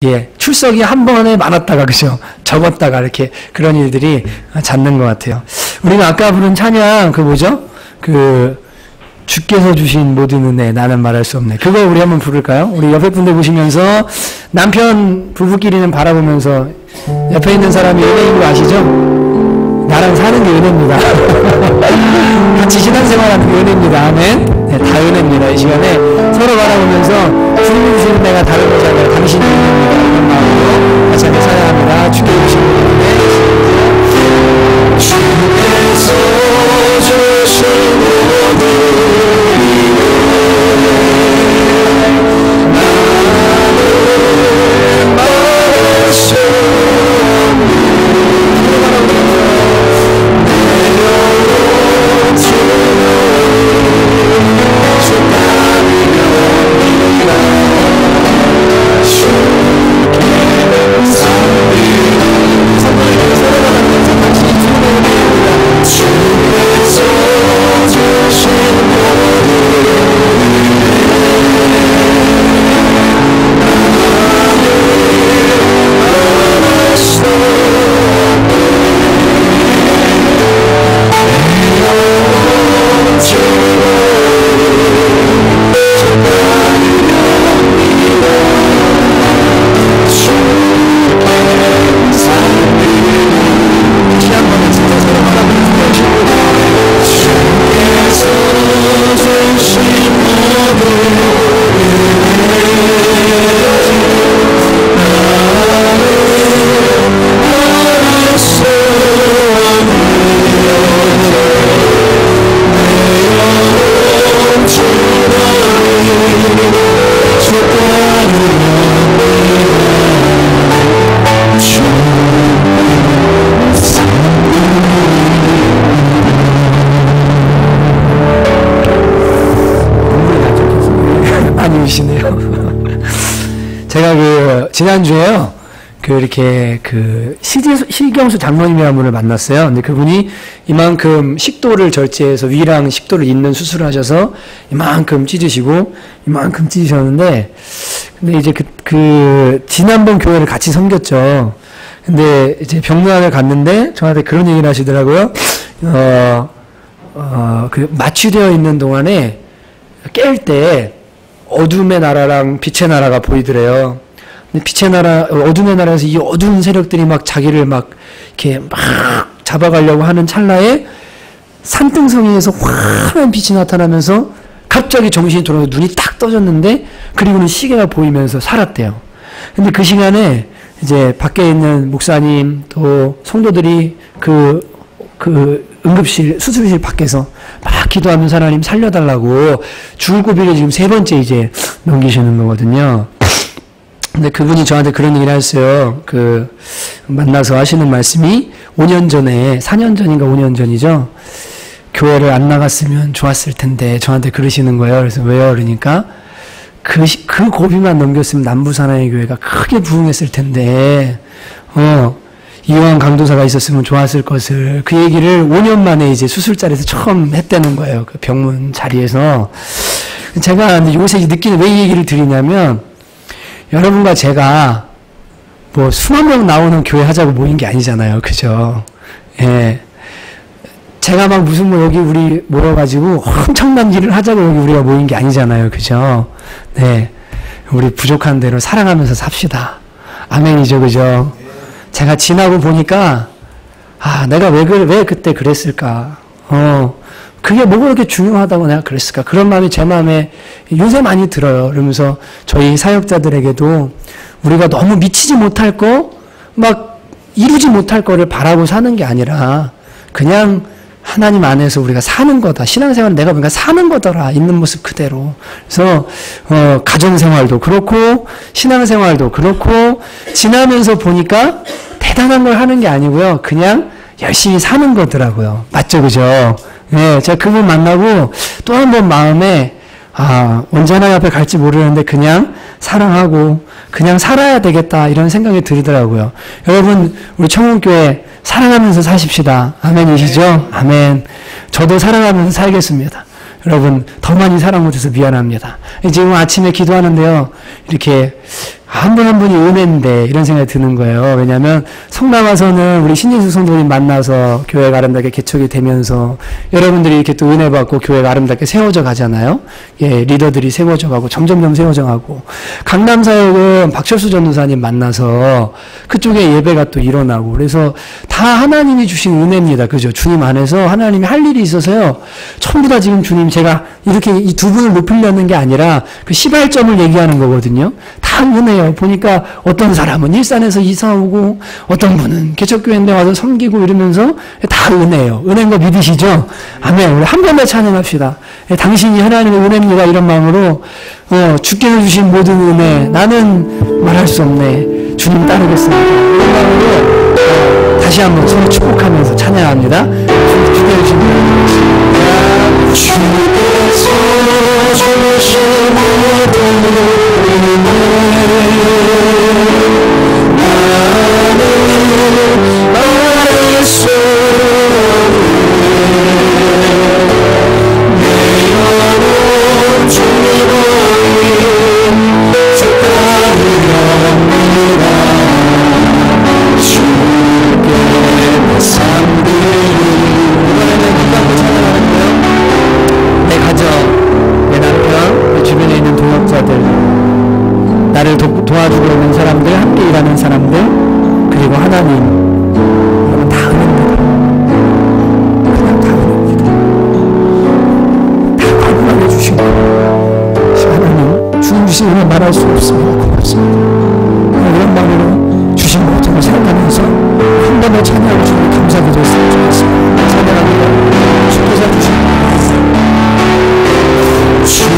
예, 출석이 한 번에 많았다가, 그죠? 적었다가, 이렇게 그런 일들이 잦는 것 같아요. 우리가 아까 부른 찬양, 주께서 주신 모든 은혜, 나는 말할 수 없네. 그거 우리 한번 부를까요? 우리 옆에 분들 보시면서, 남편 부부끼리는 바라보면서, 옆에 있는 사람이 은혜인 거 아시죠? 나랑 사는 게 은혜입니다. 같이 신앙생활하는 게 은혜입니다. 아멘. 네, 다 은혜입니다. 이 시간에 서로 바라보면서 주님이 주시는 내가 다른 것이 아니라 당신이 은혜입니다. 이런 마음으로 같이 함께 찬양합니다. 주께 주신 은혜. 주께서 주신 제가 지난주에요, 실경수 장로님이라는 분을 만났어요. 근데 그분이 이만큼 식도를 절제해서 위랑 식도를 잇는 수술을 하셔서 이만큼 찢으셨는데, 근데 이제 지난번 교회를 같이 섬겼죠. 근데 이제 병문안을 갔는데 저한테 그런 얘기를 하시더라고요. 마취되어 있는 동안에 깰 때 어둠의 나라랑 빛의 나라가 보이더래요. 근데 어둠의 나라에서 이 어두운 세력들이 막 자기를 막 이렇게 막 잡아가려고 하는 찰나에 산등성이에서 환한 빛이 나타나면서 갑자기 정신이 돌아서 눈이 딱 떠졌는데, 그리고는 시계가 보이면서 살았대요. 근데 그 시간에 이제 밖에 있는 목사님 또 성도들이 응급실, 수술실 밖에서 막 기도하면서 하나님 살려달라고 죽을 고비를 지금 3번째 이제 넘기시는 거거든요. 근데 그분이 저한테 그런 얘기를 하셨어요. 만나서 하시는 말씀이 4년 전인가 5년 전이죠. 교회를 안 나갔으면 좋았을 텐데 저한테 그러시는 거예요. 그래서 왜요? 그러니까 그 고비만 넘겼으면 남부사나이 교회가 크게 부흥했을 텐데, 이왕 강도사가 있었으면 좋았을 것을, 그 얘기를 5년 만에 이제 수술자리에서 처음 했다는 거예요. 그 병문 자리에서. 제가 요새 느끼는, 왜 이 얘기를 드리냐면, 여러분과 제가 뭐 수만 명 나오는 교회 하자고 모인 게 아니잖아요. 그죠? 예. 제가 막 무슨 여기 우리 모여가지고 엄청난 일을 하자고 여기 우리가 모인 게 아니잖아요. 그죠? 네. 우리 부족한 대로 사랑하면서 삽시다. 아멘이죠. 그죠? 제가 지나고 보니까, 내가 왜 그때 그랬을까? 그게 뭐가 그렇게 중요하다고 내가 그랬을까? 그런 마음이 제 마음에 요새 많이 들어요. 그러면서 저희 사역자들에게도 우리가 너무 미치지 못할 막 이루지 못할 거를 바라고 사는 게 아니라, 그냥 하나님 안에서 우리가 사는 거다. 신앙생활은 내가 보니까 사는 거더라. 있는 모습 그대로. 그래서 가정생활도 그렇고 신앙생활도 그렇고 지나면서 보니까 대단한 걸 하는 게 아니고요. 그냥 열심히 사는 거더라고요. 맞죠? 그죠? 네, 제가 그분 만나고 또 한 번 마음에 언제 하나님 앞에 갈지 모르는데 그냥 사랑하고 그냥 살아야 되겠다 이런 생각이 들더라고요. 여러분 우리 청운교회 사랑하면서 사십시다. 아멘이시죠? 아멘. 저도 사랑하면서 살겠습니다. 여러분 더 많이 사랑 못해서 미안합니다. 지금 아침에 기도하는데요. 이렇게 한 분 한 분이 은혜인데 이런 생각이 드는 거예요. 왜냐하면 성남 와서는 우리 신진수 성도님 만나서 교회가 아름답게 개척이 되면서 여러분들이 이렇게 또 은혜 받고 교회가 아름답게 세워져 가잖아요. 예, 리더들이 세워져 가고 점점점 세워져 가고 강남사역은 박철수 전도사님 만나서 그쪽에 예배가 또 일어나고 그래서 다 하나님이 주신 은혜입니다. 그죠? 주님 안에서 하나님이 할 일이 있어서요. 전부 다 지금 주님 제가 이렇게 이 두 분을 높이려는 게 아니라 그 시발점을 얘기하는 거거든요. 다 은혜예요. 보니까 어떤 사람은 일산에서 이사 오고 어떤 분은 개척교회인데 와서 섬기고 이러면서 다 은혜예요. 은혜인 거 믿으시죠? 아멘. 우리 한 번 더 찬양합시다. 당신이 하나님의 은혜입니다. 이런 마음으로 주께서 주신 모든 은혜 나는 말할 수 없네. 주님 따르겠습니다. 이런 마음으로 다시 한번 서로 축복하면서 찬양합니다. 주께서 주신 은혜 주께서 주신 모든 내 가정, 내 남편, 내 주변에 있는 동역자들, 나를 도와주고 있는 사람들, 함께 일하는 사람들, 그리고 하나님, 여러분 다 은혜입니다. 그냥 다 은혜입니다. 다 과분하게 주신 거예요. 하나님, 주님 주신 은혜 말할 수 없습니다. 고맙습니다. 이런 마음으로 주신 모든 걸 생각하면서 한 번 더 찬양하고 주님 감사드렸으면 좋겠습니다. 찬양합니다. 주께서 주신 주께서 주신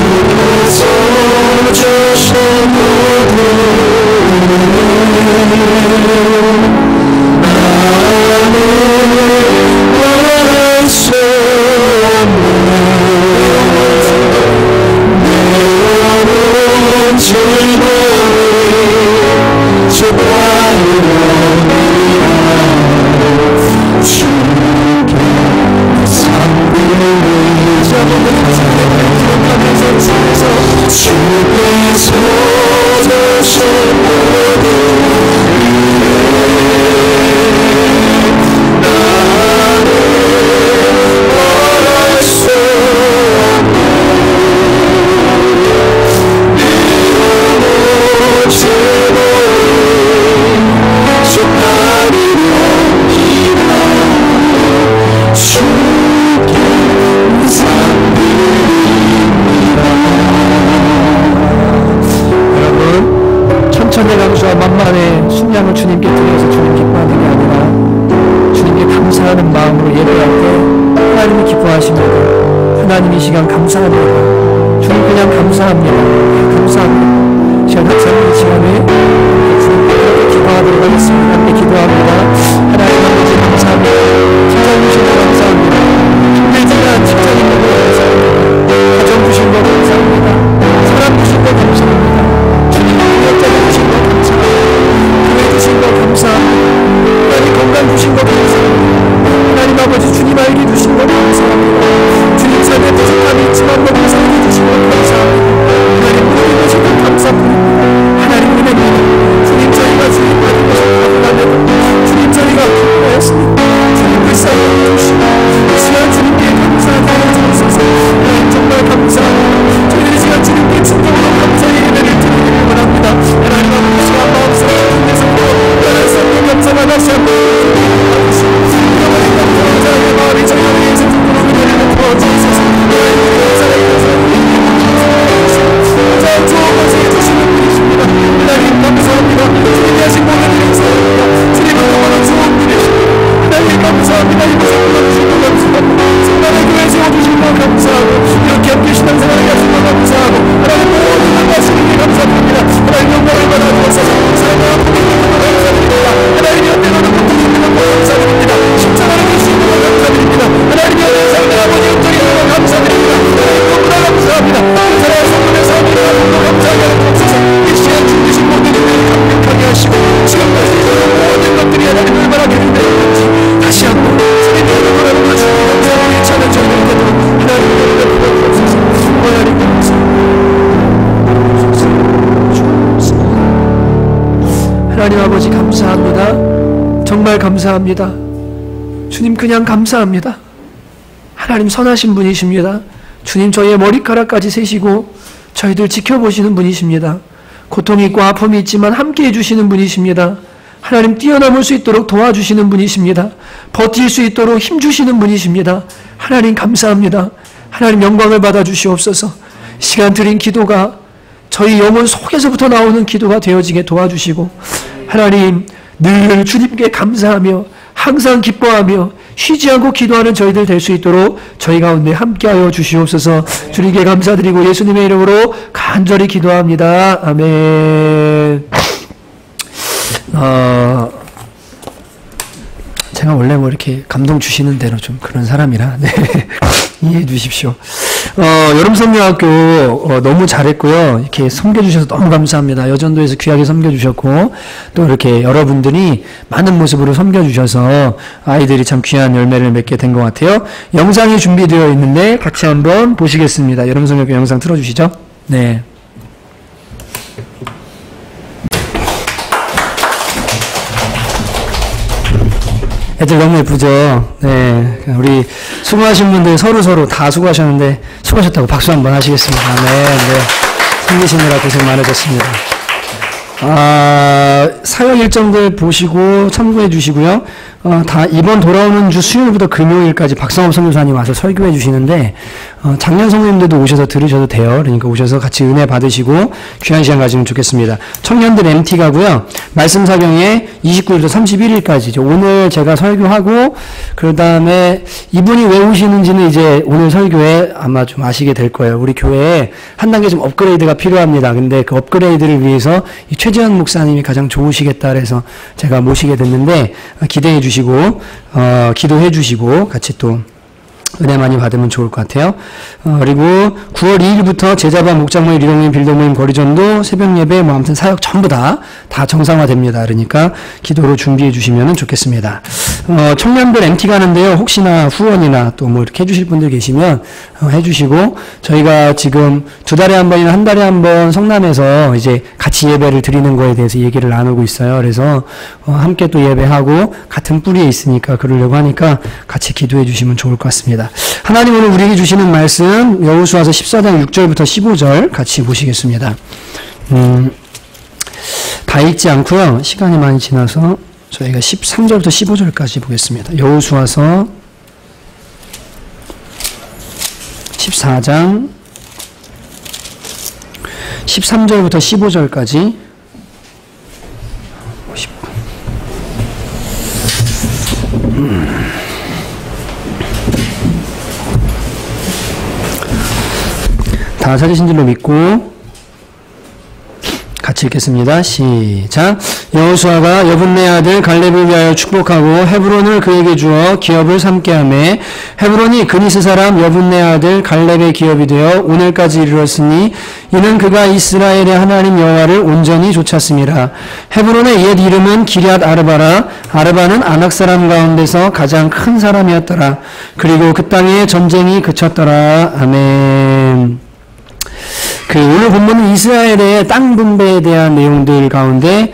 천대강수와 만만의 순양을 주님께 드려서 주님 기뻐하는 게 아니라 주님께 감사하는 마음으로 예배할 때 하나님이 기뻐하십니다. 하나님 이 시간 감사합니다. 주님 그냥 감사합니다. 감사합니다. 시간 학생의 시간에 주님께 기도하도록 하겠습니다. 함께 기도합니다. 하나님 아버지 감사합니다. 칭찬 주신 거 감사합니다. 힘들지만 칭찬 있는 거 감사합니다. 가정 주신 거 감사합니다. 사람 주신 거 감사합니다. 여자가 주신 거 감사합니다. 교회 주신 거 감사합니다. 하나님 건강 주신 거 감사합니다. 하나님 아버지 주님 알게 주신 거 감사합니다. 주님 삶에 부족함이 있지만 너무 살게 주신 거 감사합니다. 하나님 우리 주신 거 감사합니다. 하나님 은혜입니다. 하나님 아버지 감사합니다. 정말 감사합니다. 주님 그냥 감사합니다. 하나님 선하신 분이십니다. 주님 저희의 머리카락까지 세시고 저희들 지켜보시는 분이십니다. 고통이 있고 아픔이 있지만 함께해 주시는 분이십니다. 하나님 뛰어넘을 수 있도록 도와주시는 분이십니다. 버틸 수 있도록 힘주시는 분이십니다. 하나님 감사합니다. 하나님 영광을 받아주시옵소서. 시간 드린 기도가 저희 영혼 속에서부터 나오는 기도가 되어지게 도와주시고 하나님 늘 주님께 감사하며 항상 기뻐하며 쉬지 않고 기도하는 저희들 될 수 있도록 저희 가운데 함께하여 주시옵소서. 주님께 감사드리고 예수님의 이름으로 간절히 기도합니다. 아멘. 제가 원래 뭐 이렇게 감동 주시는 대로 좀 그런 사람이라 네. 이해해 주십시오. 여름성경학교 너무 잘했고요. 이렇게 섬겨주셔서 너무 감사합니다. 여전도에서 귀하게 섬겨주셨고 또 이렇게 여러분들이 많은 모습으로 섬겨주셔서 아이들이 참 귀한 열매를 맺게 된 것 같아요. 영상이 준비되어 있는데 같이 한번 보시겠습니다. 여름성경학교 영상 틀어주시죠. 네. 애들 너무 예쁘죠? 네. 우리 수고하신 분들 서로 다 수고하셨는데 수고하셨다고 박수 한번 하시겠습니다. 네. 섬기시느라 고생 많으셨습니다. 사역 일정들 보시고 참고해 주시고요. 다 이번 돌아오는 주 수요일부터 금요일까지 박성업 선교사님 와서 설교해 주시는데 작년 성도님들도 오셔서 들으셔도 돼요. 그러니까 오셔서 같이 은혜 받으시고 귀한 시간 가지면 좋겠습니다. 청년들 MT 가고요. 말씀 사경에 29일부터 31일까지 오늘 제가 설교하고 그 다음에 이분이 왜 오시는지는 이제 오늘 설교에 아마 좀 아시게 될 거예요. 우리 교회에 한 단계 좀 업그레이드가 필요합니다. 근데 그 업그레이드를 위해서 이 최재현 목사님이 가장 좋으시겠다 그래서 제가 모시게 됐는데 기대해 주시고 기도해 주시고 같이 또 은혜 많이 받으면 좋을 것 같아요. 그리고 9월 2일부터 제자바 목장모임 리동모임 빌동모임 거리전도 새벽 예배 뭐 아무튼 사역 전부 다 정상화됩니다. 그러니까 기도로 준비해 주시면 좋겠습니다. 청년들 MT 가는데요. 혹시나 후원이나 또 뭐 이렇게 해주실 분들 계시면 해주시고 저희가 지금 2달에 한 번이나 한 달에 한 번 성남에서 이제 같이 예배를 드리는 거에 대해서 얘기를 나누고 있어요. 그래서 함께 또 예배하고 같은 뿌리에 있으니까 그러려고 하니까 같이 기도해 주시면 좋을 것 같습니다. 하나님 오늘 우리에게 주시는 말씀 여호수아서 14장 6절부터 15절 같이 보시겠습니다. 다 읽지 않고요. 시간이 많이 지나서 저희가 13절부터 15절까지 보겠습니다. 여호수아서 14장 13절부터 15절까지 다 찾으신 줄로 믿고 같이 읽겠습니다. 시작. 여호수아가 여분네 아들 갈렙을 위하여 축복하고 헤브론을 그에게 주어 기업을 삼게 하매 헤브론이 그니스 사람 여분네 아들 갈렙의 기업이 되어 오늘까지 이르렀으니 이는 그가 이스라엘의 하나님 여호와를 온전히 좇았습니다. 헤브론의 옛 이름은 기럇 아르바라. 아르바는 아낙 사람 가운데서 가장 큰 사람이었더라. 그리고 그 땅에 전쟁이 그쳤더라. 아멘. 오늘 본문은 이스라엘의 땅 분배에 대한 내용들 가운데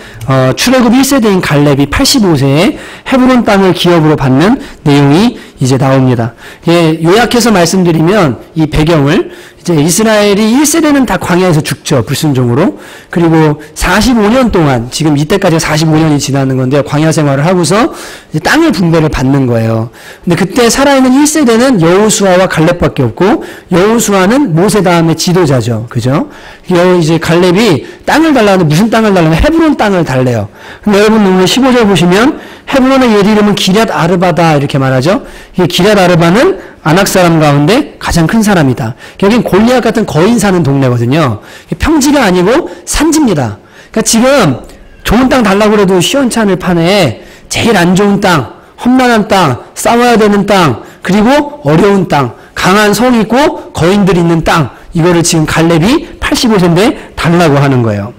출애굽 1세대인 갈렙이 85세에 헤브론 땅을 기업으로 받는 내용이 이제 나옵니다. 요약해서 말씀드리면 이 배경을 이제 이스라엘이 1세대는 다 광야에서 죽죠. 불순종으로. 그리고 45년 동안 지금 이때까지가 45년이 지나는 건데 광야 생활을 하고서 이제 땅의 분배를 받는 거예요. 근데 그때 살아있는 1세대는 여호수아와 갈렙밖에 없고 여호수아는 모세 다음에 지도자죠. 그죠? 이제 갈렙이 땅을 달라는데 무슨 땅을 달라면 헤브론 땅을 달래요. 근데 여러분 오늘 15절 보시면 헤브론의 옛 이름은 기럇 아르바다 이렇게 말하죠. 이 기럇 아르바는 아낙 사람 가운데 가장 큰 사람이다. 여긴 골리앗 같은 거인 사는 동네거든요. 평지가 아니고 산지입니다. 그러니까 지금 좋은 땅 달라고 해도 시원찮을 판에 제일 안 좋은 땅, 험난한 땅, 싸워야 되는 땅, 그리고 어려운 땅, 강한 성 있고 거인들 있는 땅, 이거를 지금 갈렙이 85세인데 달라고 하는 거예요.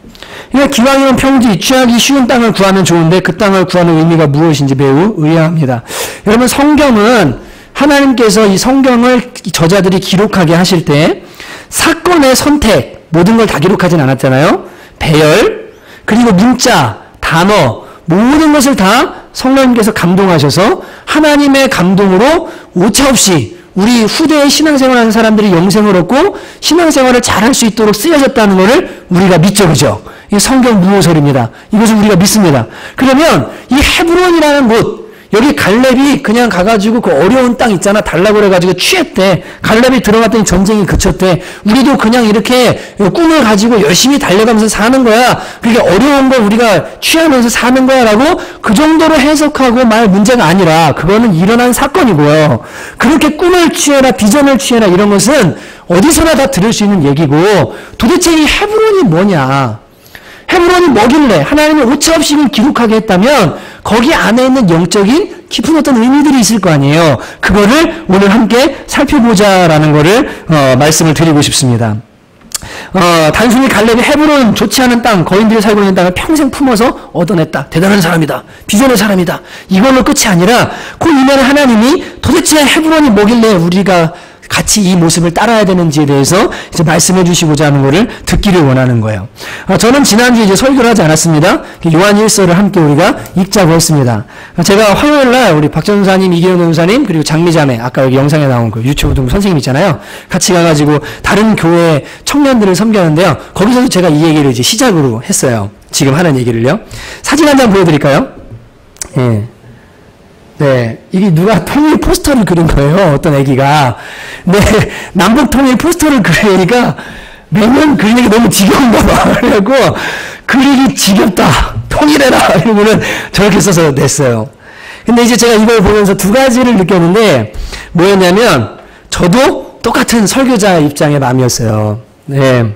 그러니까 기왕이면 평지, 취하기 쉬운 땅을 구하면 좋은데 그 땅을 구하는 의미가 무엇인지 매우 의아합니다. 여러분 성경은 하나님께서 이 성경을 저자들이 기록하게 하실 때 사건의 선택, 모든 걸 다 기록하진 않았잖아요. 배열, 그리고 문자, 단어, 모든 것을 다 성령님께서 감동하셔서 하나님의 감동으로 오차없이 우리 후대에 신앙생활하는 사람들이 영생을 얻고 신앙생활을 잘할 수 있도록 쓰여졌다는 것을 우리가 믿죠. 그죠? 이게 성경 무호설입니다. 이것을 우리가 믿습니다. 그러면 이 헤브론이라는 곳, 여기 갈렙이 그냥 가가지고 그 어려운 땅 있잖아. 달라고 그래가지고 취했대. 갈렙이 들어갔더니 전쟁이 그쳤대. 우리도 그냥 이렇게 꿈을 가지고 열심히 달려가면서 사는 거야. 그게 어려운 걸 우리가 취하면서 사는 거야. 라고 그 정도로 해석하고 말 문제가 아니라 그거는 일어난 사건이고요. 그렇게 꿈을 취해라, 비전을 취해라 이런 것은 어디서나 다 들을 수 있는 얘기고 도대체 이 헤브론이 뭐냐. 헤브론이 뭐길래 하나님이 오차없이 기록하게 했다면 거기 안에 있는 영적인 깊은 어떤 의미들이 있을 거 아니에요. 그거를 오늘 함께 살펴보자라는 거를 말씀을 드리고 싶습니다. 단순히 갈렙이 헤브론 좋지 않은 땅, 거인들이 살고 있는 땅을 평생 품어서 얻어냈다. 대단한 사람이다. 비전의 사람이다. 이걸로 끝이 아니라 그 이면에 하나님이 도대체 헤브론이 뭐길래 우리가 같이 이 모습을 따라야 되는지에 대해서 이제 말씀해 주시고자 하는 것을 듣기를 원하는 거예요. 저는 지난주에 이제 설교를 하지 않았습니다. 요한 1서를 함께 우리가 읽자고 했습니다. 제가 화요일 날 우리 박 전사님, 이기현 전사님, 그리고 장미자매, 아까 여기 영상에 나온 그 유튜브 동 선생님 있잖아요. 같이 가가지고 다른 교회 청년들을 섬기는데요. 거기서도 제가 이 얘기를 이제 시작으로 했어요. 지금 하는 얘기를요. 사진 한 장 보여드릴까요? 예. 네, 이게 누가 통일 포스터를 그린 거예요. 어떤 애기가. 네, 남북 통일 포스터를 그리니까 매년 그리는 게 너무 지겨운가 봐. 그래갖고 그리기 지겹다. 통일해라. 이러고는 저렇게 써서 냈어요. 근데 이제 제가 이걸 보면서 두 가지를 느꼈는데 뭐였냐면 저도 똑같은 설교자 입장의 마음이었어요. 네.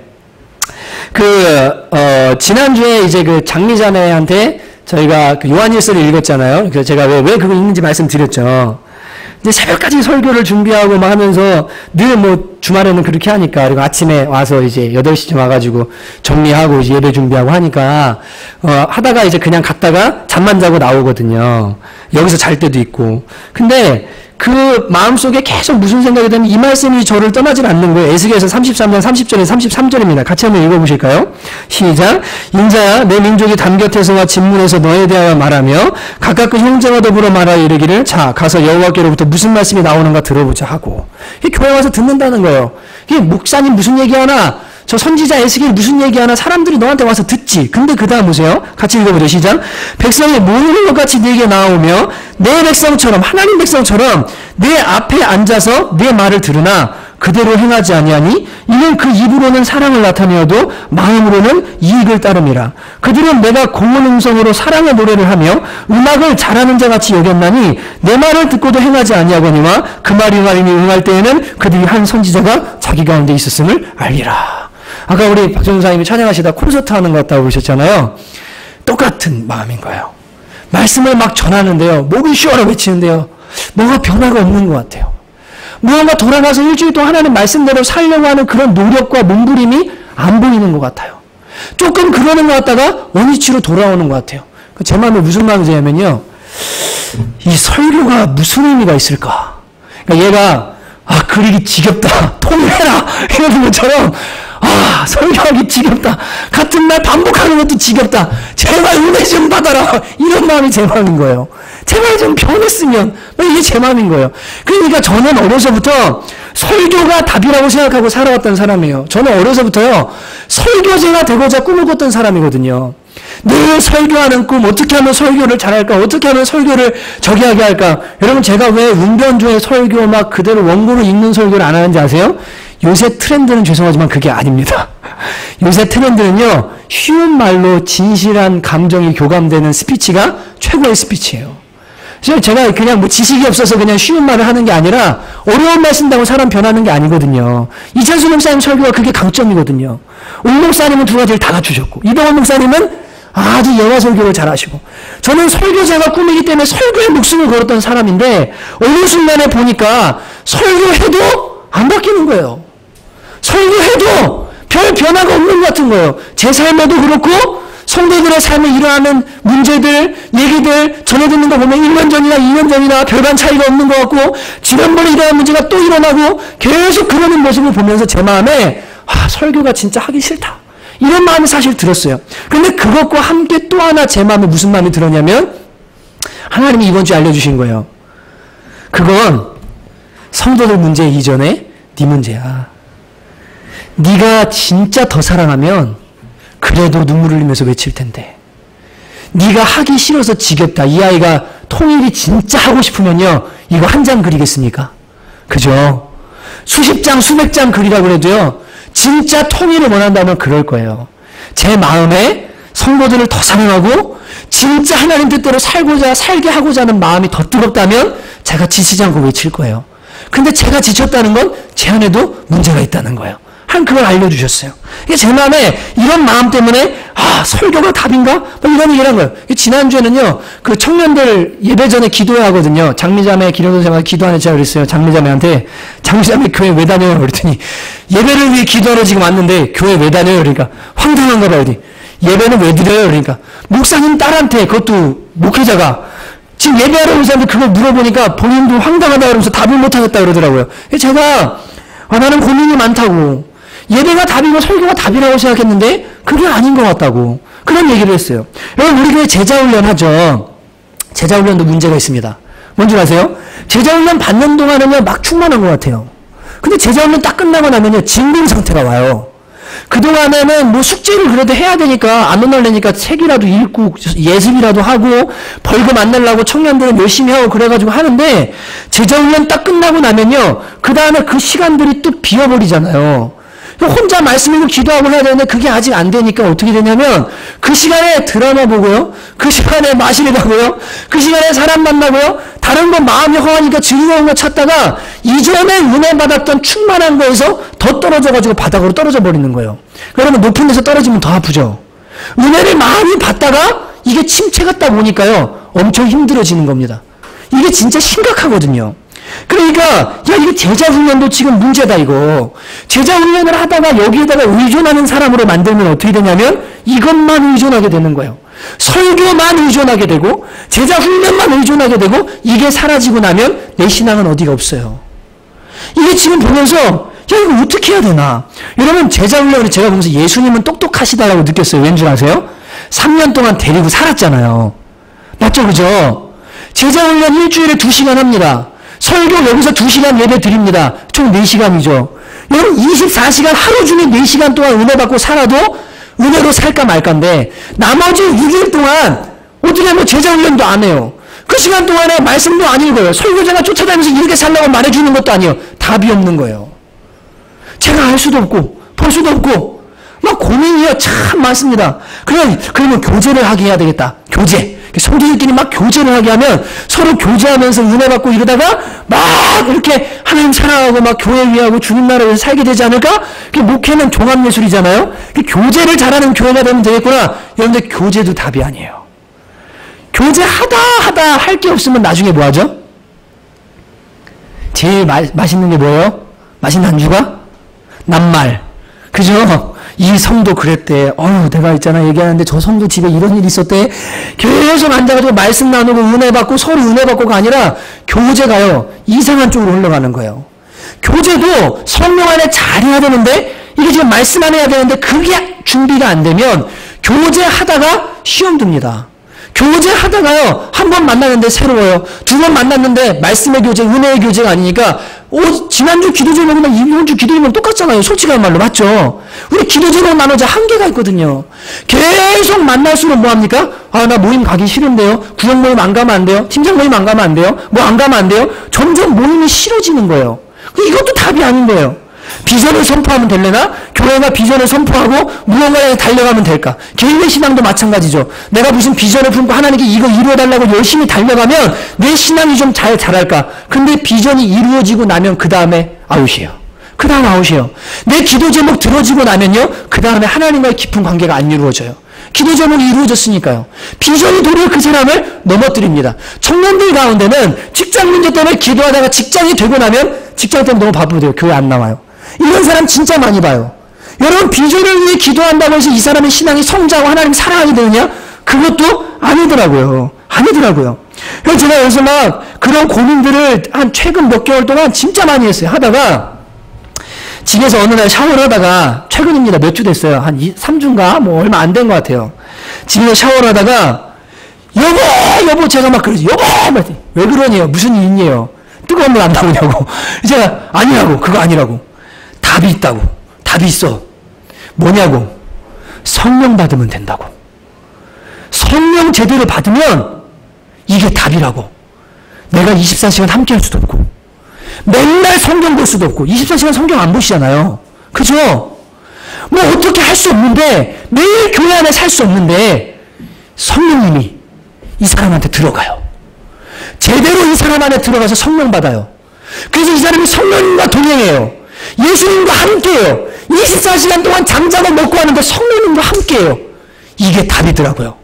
지난주에 이제 그 장미자매한테 저희가 그 요한일서를 읽었잖아요. 그래서 제가 왜 그거 읽는지 말씀드렸죠. 근데 새벽까지 설교를 준비하고 막 하면서 늘 뭐 주말에는 그렇게 하니까 그리고 아침에 와서 이제 8시쯤 와가지고 정리하고 이제 예배 준비하고 하니까 하다가 이제 그냥 갔다가 잠만 자고 나오거든요. 여기서 잘 때도 있고. 근데 그 마음속에 계속 무슨 생각이 되면 이 말씀이 저를 떠나질 않는 거예요. 에스겔서 33장 30절에 33절입니다. 같이 한번 읽어보실까요? 시작. 인자야 내 민족이 담곁에서와 진문에서 너에 대하여 말하며 각각 그 형제와 더불어 말하여 이르기를 자 가서 여호와께로부터 무슨 말씀이 나오는가 들어보자 하고 이 교회 와서 듣는다는 거예요. 이게 목사님 무슨 얘기하나 저 선지자 에스겔 무슨 얘기하나 사람들이 너한테 와서 듣지. 근데 그 다음 보세요. 같이 읽어보죠. 시작. 백성이 모르는 것 같이 네게 나오며 내 백성처럼 하나님 백성처럼 내 앞에 앉아서 내 말을 들으나 그대로 행하지 아니하니 이는 그 입으로는 사랑을 나타내어도 마음으로는 이익을 따름이라. 그들은 내가 고운 음성으로 사랑의 노래를 하며 음악을 잘하는 자같이 여겼나니 내 말을 듣고도 행하지 아니하거니와 그 말이 응할 때에는 그들이 한 선지자가 자기 가운데 있었음을 알리라. 아까 우리 박 전사님이 찬양하시다 콘서트 하는 것 같다고 그러셨잖아요. 똑같은 마음인 거예요. 말씀을 막 전하는데요. 목이 쉬어라 외치는데요. 뭔가 변화가 없는 것 같아요. 무언가 돌아가서 일주일 동안 하나님 말씀대로 살려고 하는 그런 노력과 몸부림이 안 보이는 것 같아요. 조금 그러는 것 같다가 원위치로 돌아오는 것 같아요. 제 마음에 무슨 마음이 드냐면요. 이 설교가 무슨 의미가 있을까? 그러니까 얘가 그리기 지겹다. 통일해라. 이러는 것처럼 설교하기 지겹다. 같은 말 반복하는 것도 지겹다. 제발 은혜 좀 받아라. 이런 마음이 제 마음인 거예요. 제발 좀 변했으면. 이게 제 마음인 거예요. 그러니까 저는 어려서부터 설교가 답이라고 생각하고 살아왔던 사람이에요. 저는 어려서부터요. 설교제가 되고자 꿈을 꿨던 사람이거든요. 늘 설교하는 꿈, 어떻게 하면 설교를 잘할까? 어떻게 하면 설교를 저기하게 할까? 여러분 제가 왜 운변조의 설교 막 그대로 원고로 읽는 설교를 안 하는지 아세요? 요새 트렌드는 죄송하지만 그게 아닙니다. 요새 트렌드는요. 쉬운 말로 진실한 감정이 교감되는 스피치가 최고의 스피치예요. 그래서 제가 그냥 뭐 지식이 없어서 그냥 쉬운 말을 하는 게 아니라 어려운 말 쓴다고 사람 변하는 게 아니거든요. 이찬수 목사님 설교가 그게 강점이거든요. 올 목사님은 두 가지를 다 갖추셨고 이병헌 목사님은 아주 영화 설교를 잘하시고 저는 설교자가 꿈이기 때문에 설교에 목숨을 걸었던 사람인데 어느 순간에 보니까 설교해도 안 바뀌는 거예요. 설교해도 별 변화가 없는 것 같은 거예요. 제 삶에도 그렇고 성도들의 삶에 일어나는 문제들, 얘기들 전해 듣는 거 보면 1년 전이나 2년 전이나 별반 차이가 없는 것 같고 지난번에 일어난 문제가 또 일어나고 계속 그러는 모습을 보면서 제 마음에 설교가 진짜 하기 싫다. 이런 마음이 사실 들었어요. 그런데 그것과 함께 또 하나 제 마음에 무슨 마음이 들었냐면 하나님이 이번 주에 알려주신 거예요. 그건 성도들 문제 이전에 네 문제야. 네가 진짜 더 사랑하면 그래도 눈물 흘리면서 외칠 텐데 네가 하기 싫어서 지겹다. 이 아이가 통일이 진짜 하고 싶으면요. 이거 한 장 그리겠습니까? 그죠? 수십 장, 수백 장 그리라고 그래도요. 진짜 통일을 원한다면 그럴 거예요. 제 마음에 성도들을 더 사랑하고 진짜 하나님 뜻대로 살게 하고자 하는 마음이 더 뜨겁다면 제가 지치지 않고 외칠 거예요. 근데 제가 지쳤다는 건 제 안에도 문제가 있다는 거예요. 한 그걸 알려주셨어요. 제 마음에 이런 마음 때문에 설교가 답인가? 이런 얘기를 한 거예요. 지난주에는요. 그 청년들 예배 전에 기도해야 하거든요. 장미자매 기도하는 기도하는 제가 그랬어요. 장미자매 교회 왜 다녀요? 그랬더니 예배를 위해 기도하러 지금 왔는데 교회 왜 다녀요? 그러니까 황당한가 봐요. 예배는 왜 드려요? 그러니까 목사님 딸한테 그것도 목회자가 지금 예배하러 온 사람들 그걸 물어보니까 본인도 황당하다 그러면서 답을 못하겠다 그러더라고요. 제가 나는 고민이 많다고 예배가 답이고 설교가 답이라고 생각했는데 그게 아닌 것 같다고 그런 얘기를 했어요. 여러분 우리 교회 제자훈련 하죠. 제자훈련도 문제가 있습니다. 뭔지 아세요? 제자훈련 받는 동안은요 막 충만한 것 같아요. 근데 제자훈련 딱 끝나고 나면요 진공 상태가 와요. 그동안에는 뭐 숙제를 그래도 해야 되니까 안 혼날래니까 책이라도 읽고 예습이라도 하고 벌금 안 내려고 청년들은 열심히 하고 그래가지고 하는데 제자훈련 딱 끝나고 나면요 그 다음에 그 시간들이 또 비어버리잖아요. 혼자 말씀 읽고 기도하고 해야 되는데 그게 아직 안 되니까 어떻게 되냐면 그 시간에 드라마 보고요. 그 시간에 마시러 가고요. 그 시간에 사람 만나고요. 다른 거 마음이 허하니까 즐거운 거 찾다가 이전에 은혜 받았던 충만한 거에서 더 떨어져가지고 바닥으로 떨어져 버리는 거예요. 그러면 높은 데서 떨어지면 더 아프죠. 은혜를 많이 받다가 이게 침체 같다 보니까요. 엄청 힘들어지는 겁니다. 이게 진짜 심각하거든요. 그러니까 이게 제자훈련도 지금 문제다 이거. 제자훈련을 하다가 여기에다가 의존하는 사람으로 만들면 어떻게 되냐면 이것만 의존하게 되는 거예요. 설교만 의존하게 되고 제자훈련만 의존하게 되고 이게 사라지고 나면 내 신앙은 어디가 없어요. 이게 지금 보면서 이거 어떻게 해야 되나. 여러분 제자훈련을 제가 보면서 예수님은 똑똑하시다라고 느꼈어요. 왠 줄 아세요? 3년 동안 데리고 살았잖아요. 맞죠 그죠? 제자훈련 일주일에 2시간 합니다. 설교 여기서 2시간 예배 드립니다. 총 4시간이죠. 여러분 24시간 하루 중에 4시간 동안 은혜 받고 살아도 은혜로 살까 말까인데 나머지 6일 동안 어떻게 하면 제자훈련도 안 해요. 그 시간 동안에 말씀도 안 읽어요. 설교자가 쫓아다니면서 이렇게 살라고 말해주는 것도 아니에요. 답이 없는 거예요. 제가 알 수도 없고 볼 수도 없고 막 고민이 참 많습니다. 그러면 교제를 하게 해야 되겠다. 교제. 성도들끼리 막 교제를 하게 하면 서로 교제하면서 은혜 받고 이러다가 막 이렇게 하나님 사랑하고 막 교회 위하고 주님 나라에서 살게 되지 않을까? 목회는 종합예술이잖아요. 교제를 잘하는 교회가 되면 되겠구나. 여러분들 교제도 답이 아니에요. 교제 하다 할 게 없으면 나중에 뭐 하죠? 제일 맛있는 게 뭐예요? 맛있는 안주가? 낱말. 그죠? 이 성도 그랬대. 내가 있잖아 얘기하는데 저 성도 집에 이런 일이 있었대. 계속 앉아가지고 말씀 나누고 은혜 받고 서로 은혜 받고가 아니라 교제가요 이상한 쪽으로 흘러가는 거예요. 교제도 성령 안에 잘해야 되는데 이게 지금 말씀 안 해야 되는데 그게 준비가 안 되면 교제하다가 시험 듭니다. 교제하다가요 한 번 만나는데 새로워요. 2번 만났는데 말씀의 교제, 은혜의 교제가 아니니까 지난주 기도 제목이나 이번 주 기도 제목 똑같잖아요. 솔직한 말로 맞죠? 우리 기도 제목 나누자 한계가 있거든요. 계속 만날수록 뭐합니까? 나 모임 가기 싫은데요. 구역 모임 안 가면 안 돼요. 팀장 모임 안 가면 안 돼요. 뭐 안 가면 안 돼요. 점점 모임이 싫어지는 거예요. 이것도 답이 아닌 거예요. 비전을 선포하면 될래나? 교회가 비전을 선포하고 무언가에 달려가면 될까? 개인의 신앙도 마찬가지죠. 내가 무슨 비전을 품고 하나님께 이거 이루어달라고 열심히 달려가면 내 신앙이 좀 잘 자랄까? 근데 비전이 이루어지고 나면 그 다음에 아웃이에요. 그 다음 아웃이에요. 내 기도 제목 들어지고 나면요. 그 다음에 하나님과의 깊은 관계가 안 이루어져요. 기도 제목이 이루어졌으니까요. 비전이 도리어 그 사람을 넘어뜨립니다. 청년들 가운데는 직장 문제 때문에 기도하다가 직장이 되고 나면 직장 때문에 너무 바쁘대요. 교회 안 나와요. 이런 사람 진짜 많이 봐요. 여러분 비전을 위해 기도한다고 해서 이 사람의 신앙이 성장하고 하나님 사랑하게 되느냐? 그것도 아니더라고요. 그래서 제가 여기서 막 그런 고민들을 한 최근 몇 개월 동안 진짜 많이 했어요. 하다가 집에서 어느 날 샤워를 하다가, 최근입니다. 몇 주 됐어요. 한 3주인가? 뭐 얼마 안 된 것 같아요. 집에서 샤워를 하다가, 여보! 제가 막 그러지. 여보! 왜 그러냐요? 무슨 일 있냐요? 뜨거운 물 안 나오냐고. 제가, 아니라고. 그거 아니라고. 답이 있다고. 답이 있어. 뭐냐고. 성령 받으면 된다고. 성령 제대로 받으면 이게 답이라고. 내가 24시간 함께 할 수도 없고, 맨날 성경 볼 수도 없고, 24시간 성경 안 보시잖아요. 그죠? 뭐 어떻게 할 수 없는데, 매일 교회 안에 살 수 없는데, 성령님이 이 사람한테 들어가요. 제대로 이 사람 안에 들어가서 성령 받아요. 그래서 이 사람이 성령님과 동행해요. 예수님과 함께해요. 24시간 동안 잠자고 먹고 하는데 성령님과 함께해요. 이게 답이더라고요.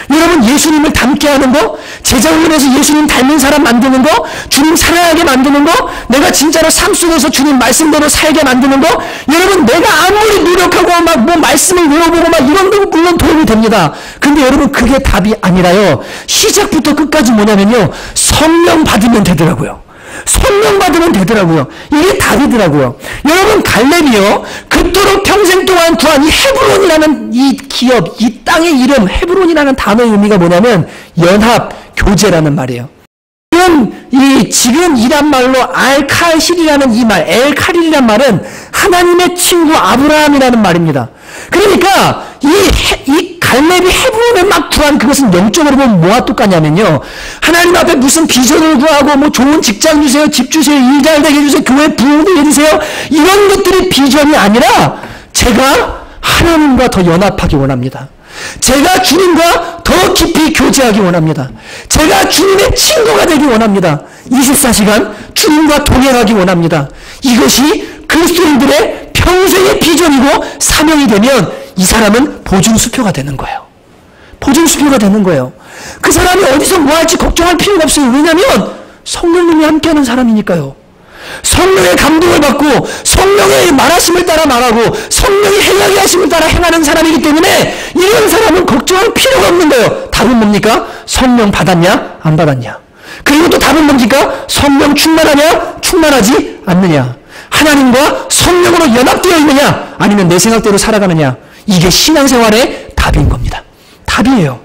여러분, 예수님을 닮게 하는 거, 제자 훈련에서 예수님 닮은 사람 만드는 거, 주님 사랑하게 만드는 거, 내가 진짜로 삶 속에서 주님 말씀대로 살게 만드는 거, 여러분, 내가 아무리 노력하고 막 뭐 말씀을 외워보고 막 이런 거 물론 도움이 됩니다. 근데 여러분, 그게 답이 아니라요. 시작부터 끝까지 뭐냐면요. 성령 받으면 되더라고요. 성령 받으면 되더라고요. 이게 답이더라고요. 여러분, 갈렙이요, 그토록 평생 동안 구한 이 헤브론이라는 이 기업, 이 땅의 이름, 헤브론이라는 단어의 의미가 뭐냐면 연합, 교제라는 말이에요. 지금 이란 말로 알칼실이라는 이 말, 엘칼일이라는 말은 하나님의 친구 아브라함이라는 말입니다. 그러니까 이 갈렙이 헤브론을 막 구한 그것은 영적으로 보면 뭐와 똑같냐면요. 하나님 앞에 무슨 비전을 구하고 뭐 좋은 직장 주세요, 집 주세요, 일 잘 되게 해주세요, 교회 부흥되게 해주세요. 이런 것들이 비전이 아니라 제가 하나님과 더 연합하기 원합니다. 제가 주님과 더 깊이 교제하기 원합니다. 제가 주님의 친구가 되기 원합니다. 24시간 주님과 동행하기 원합니다. 이것이 그리스도인들의 평생의 비전이고 사명이 되면 이 사람은 보증수표가 되는 거예요. 보증수표가 되는 거예요. 그 사람이 어디서 뭐 할지 걱정할 필요가 없어요. 왜냐하면 성령님이 함께하는 사람이니까요. 성령의 감동을 받고 성령의 말하심을 따라 말하고 성령이 행하게 하심을 따라 행하는 사람이기 때문에 이런 사람은 걱정할 필요가 없는 거예요. 답은 뭡니까? 성령 받았냐? 안 받았냐? 그리고 또 답은 뭡니까? 성령 충만하냐? 충만하지 않느냐? 하나님과 성령으로 연합되어 있느냐? 아니면 내 생각대로 살아가느냐? 이게 신앙생활의 답인 겁니다. 답이에요.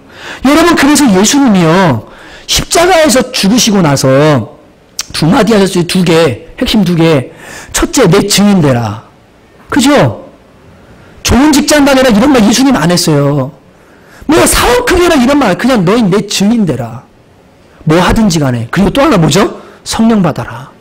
여러분, 그래서 예수님이요, 십자가에서 죽으시고 나서 두 마디 하셨어요. 두 개. 핵심 두 개. 첫째, 내 증인 되라. 그죠? 좋은 직장 다녀라 이런 말 예수님 안 했어요. 뭐 사업 크게라 이런 말, 그냥 너희 내 증인 되라. 뭐 하든지 간에. 그리고 또 하나 뭐죠? 성령 받아라.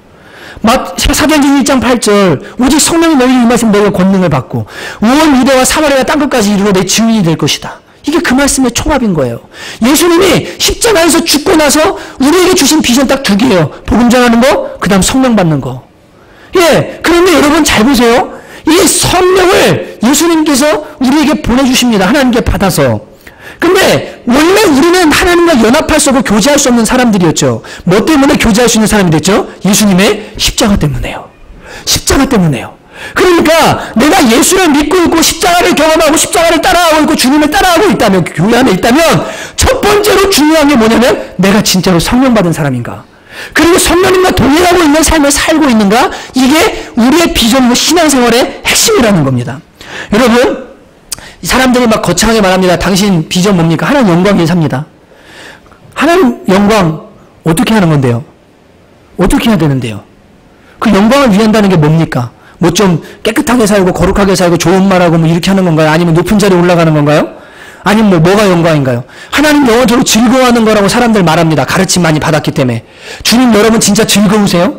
사도행전 1장 8절, 오직 성령이 너희를 임하시면 너희가 권능을 받고 온 유대와 사마리아 땅끝까지 이르러 내 증인이 될 것이다. 이게 그 말씀의 총합인 거예요. 예수님이 십자가에서 죽고 나서 우리에게 주신 비전 딱 두 개예요. 복음 전하는 거, 그 다음 성령 받는 거. 예, 그런데 여러분 잘 보세요. 이 성령을 예수님께서 우리에게 보내주십니다. 하나님께 받아서. 근데 원래 우리는 하나님과 연합할 수 없고 교제할 수 없는 사람들이었죠. 뭐 때문에 교제할 수 있는 사람이 됐죠? 예수님의 십자가 때문에요. 십자가 때문에요. 그러니까 내가 예수를 믿고 있고 십자가를 경험하고 십자가를 따라하고 있고 주님을 따라하고 있다면, 교회 안에 있다면 첫 번째로 중요한 게 뭐냐면 내가 진짜로 성령 받은 사람인가, 그리고 성령님과 동행하고 있는 삶을 살고 있는가, 이게 우리의 비전이고 신앙생활의 핵심이라는 겁니다. 여러분, 사람들이 막 거창하게 말합니다. 당신 비전 뭡니까? 하나님 영광 위해 삽니다. 하나님 영광 어떻게 하는 건데요? 어떻게 해야 되는데요? 그 영광을 위한다는 게 뭡니까? 뭐 좀 깨끗하게 살고 거룩하게 살고 좋은 말하고 뭐 이렇게 하는 건가요? 아니면 높은 자리에 올라가는 건가요? 아니면 뭐가 영광인가요? 하나님 영원토록 즐거워하는 거라고 사람들 말합니다. 가르침 많이 받았기 때문에. 주님 여러분 진짜 즐거우세요?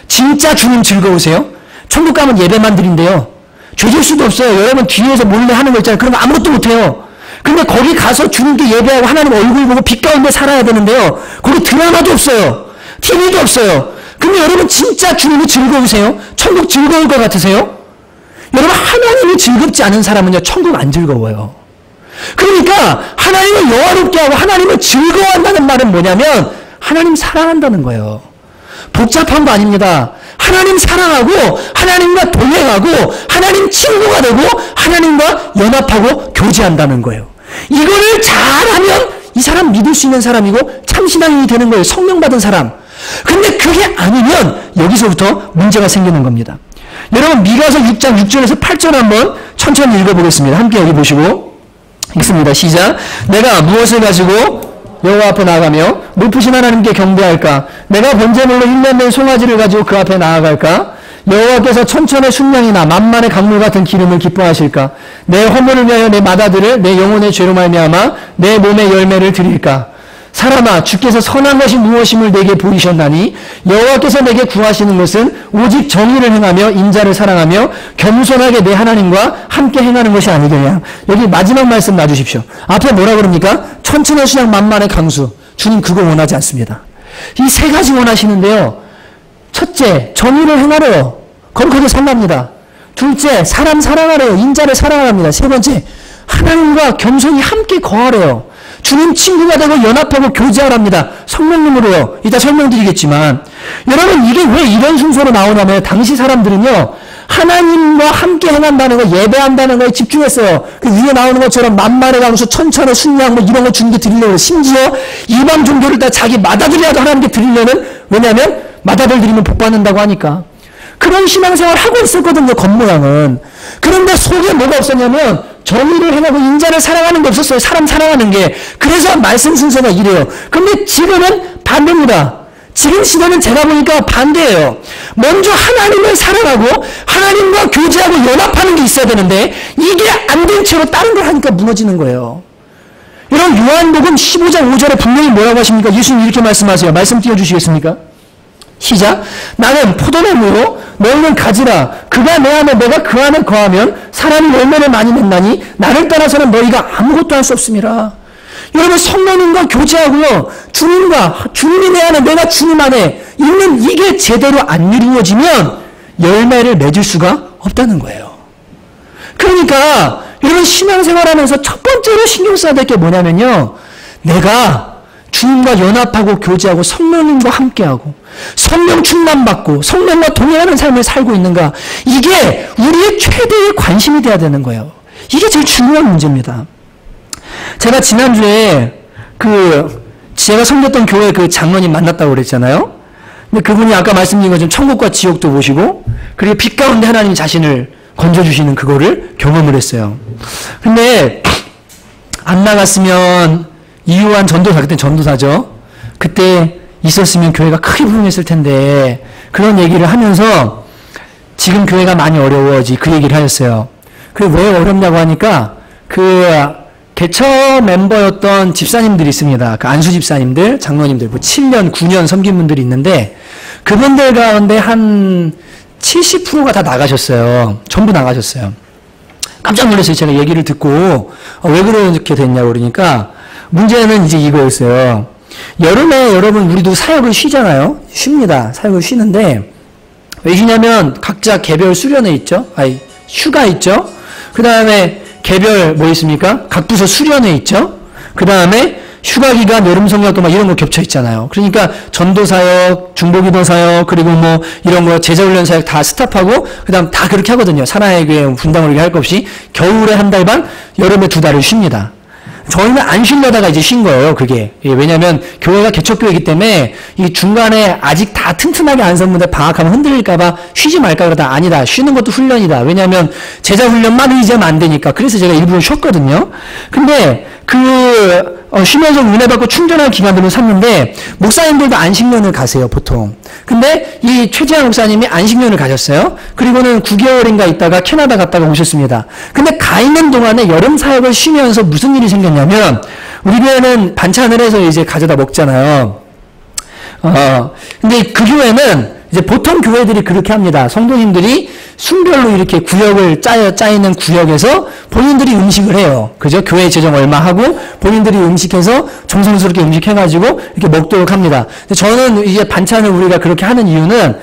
진짜 주님 즐거우세요? 천국 가면 예배만 드린대요. 죄질 수도 없어요. 여러분 뒤에서 몰래 하는 거 있잖아요. 그런 거 아무것도 못해요. 근데 거기 가서 주님께 예배하고 하나님 얼굴 보고 빛 가운데 살아야 되는데요. 거기 드라마도 없어요. TV도 없어요. 근데 여러분 진짜 주님이 즐거우세요? 천국 즐거울 것 같으세요? 여러분 하나님이 즐겁지 않은 사람은요 천국 안 즐거워요. 그러니까 하나님을 영화롭게 하고 하나님을 즐거워한다는 말은 뭐냐면 하나님 사랑한다는 거예요. 복잡한 거 아닙니다. 하나님 사랑하고 하나님과 동행하고 하나님 친구가 되고 하나님과 연합하고 교제한다는 거예요. 이거를 잘하면 이 사람 믿을 수 있는 사람이고 참신앙인이 되는 거예요. 성령 받은 사람. 근데 그게 아니면 여기서부터 문제가 생기는 겁니다. 여러분 미가서 6장 6절에서 8절 한번 천천히 읽어보겠습니다. 함께 여기 보시고 읽습니다. 시작. 내가 무엇을 가지고 여호와 앞에 나아가며 높으신 하나님께 경배할까? 내가 번제물로 흉내낸 송아지를 가지고 그 앞에 나아갈까? 여호와께서 천천의 순양이나 만만의 강물 같은 기름을 기뻐하실까? 내 허물을 위하여 내 맏아들을 내 영혼의 죄로 말미암아 내 몸의 열매를 드릴까? 사람아, 주께서 선한 것이 무엇임을 내게 보이셨나니 여호와께서 내게 구하시는 것은 오직 정의를 행하며 인자를 사랑하며 겸손하게 내 하나님과 함께 행하는 것이 아니겠냐. 여기 마지막 말씀 놔주십시오. 앞에 뭐라 그럽니까? 천천의 순양 만만의 강수. 주님 그거 원하지 않습니다. 이 세 가지 원하시는데요. 첫째, 정의를 행하래요. 거룩하게 살랍니다. 둘째, 사람 사랑하래요. 인자를 사랑합니다. 세 번째, 하나님과 겸손히 함께 거하래요. 주님 친구가 되고 연합하고 교제하랍니다. 성령님으로요. 이따 설명드리겠지만 여러분 이게 왜 이런 순서로 나오냐면 당시 사람들은요. 하나님과 함께 행한다는 거, 예배한다는 거에 집중했어요. 그 위에 나오는 것처럼 만만의 강수, 천천의 순양 뭐 이런 거 주님께 드리려고 심지어 이방 종교를 다 자기 맏아들이라도 하나님께 드리려는 왜냐하면 맏아들 드리면 복 받는다고 하니까 그런 신앙생활을 하고 있었거든요. 겉모양은. 그런데 속에 뭐가 없었냐면 정의를 행하고 인자를 사랑하는 게 없었어요. 사람 사랑하는 게. 그래서 말씀 순서가 이래요. 근데 지금은 반대입니다. 지금 시대는 제가 보니까 반대예요. 먼저 하나님을 사랑하고 하나님과 교제하고 연합하는 게 있어야 되는데 이게 안 된 채로 다른 걸 하니까 무너지는 거예요. 여러분 요한복음 15장 5절에 분명히 뭐라고 하십니까? 예수님 이렇게 말씀하세요. 말씀 띄워주시겠습니까? 시작. 나는 포도나무요 너희는 가지라. 그가 내 안에 내가 그 안에 거하면 사람이 열매를 많이 맺나니 나를 따라서는 너희가 아무것도 할 수 없음이라. 여러분 성령님과 교제하고요. 주님이 내 안에 내가 주님 안에 있는 이게 제대로 안 이루어지면 열매를 맺을 수가 없다는 거예요. 그러니까 여러분 신앙생활하면서 첫 번째로 신경 써야 될 게 뭐냐면요. 내가 주님과 연합하고 교제하고 성령님과 함께하고 성령 충만받고 성령과 동행하는 삶을 살고 있는가. 이게 우리의 최대의 관심이 돼야 되는 거예요. 이게 제일 중요한 문제입니다. 제가 지난주에 제가 섬겼던 교회 그 장로님 만났다고 그랬잖아요. 근데 그분이 아까 말씀드린 것처럼 천국과 지옥도 보시고 그리고 빛 가운데 하나님이 자신을 건져주시는 그거를 경험을 했어요. 근데 안 나갔으면 이유한 전도사, 그때 전도사죠. 그때 있었으면 교회가 크게 부흥했을 텐데 그런 얘기를 하면서 지금 교회가 많이 어려워지 그 얘기를 하셨어요. 그게 왜 어렵냐고 하니까 개처 멤버였던 집사님들이 있습니다. 그 안수 집사님들, 장로님들, 뭐 7년, 9년 섬긴 분들이 있는데 그분들 가운데 한 70%가 다 나가셨어요. 전부 나가셨어요. 깜짝 놀랐어요. 제가 얘기를 듣고 왜 그렇게 됐냐고 그러니까 문제는 이제 이거였어요. 여름에 여러분 우리도 사역을 쉬잖아요. 쉽니다. 사역을 쉬는데 왜 쉬냐면 각자 개별 수련회 있죠. 휴가 있죠. 그 다음에 개별 뭐 있습니까? 각 부서 수련회 있죠. 그 다음에 휴가 기간 여름 성역도 막 이런 거 겹쳐 있잖아요. 그러니까 전도 사역, 중보기도 사역, 그리고 뭐 이런 거 제자훈련 사역 다 스탑하고 그다음 다 그렇게 하거든요. 사나의 교회 분당을 할 것 없이 겨울에 한 달 반, 여름에 2달을 쉽니다. 저희는 안 쉬려다가 이제 쉰 거예요, 그게. 왜냐면 교회가 개척교회이기 때문에 이 중간에 아직 다 튼튼하게 안 섰는데 방학하면 흔들릴까봐 쉬지 말까 그러다 아니다. 쉬는 것도 훈련이다. 왜냐면 제자 훈련만 의지하면 안 되니까. 그래서 제가 일부러 쉬었거든요. 근데 쉬면서 은혜 받고 충전할 기간들은 샀는데 목사님들도 안식년을 가세요, 보통. 근데 이 최재환 목사님이 안식년을 가셨어요. 그리고는 9개월인가 있다가 캐나다 갔다가 오셨습니다. 근데 가 있는 동안에 여름 사역을 쉬면서 무슨 일이 생겼냐면 우리 교회는 반찬을 해서 이제 가져다 먹잖아요. 근데 그 교회는 이제 보통 교회들이 그렇게 합니다. 성도님들이 순별로 이렇게 구역을 짜이는 구역에서 본인들이 음식을 해요. 그죠? 교회 재정 얼마 하고 본인들이 음식해서 정성스럽게 음식해가지고 이렇게 먹도록 합니다. 저는 이제 반찬을 우리가 그렇게 하는 이유는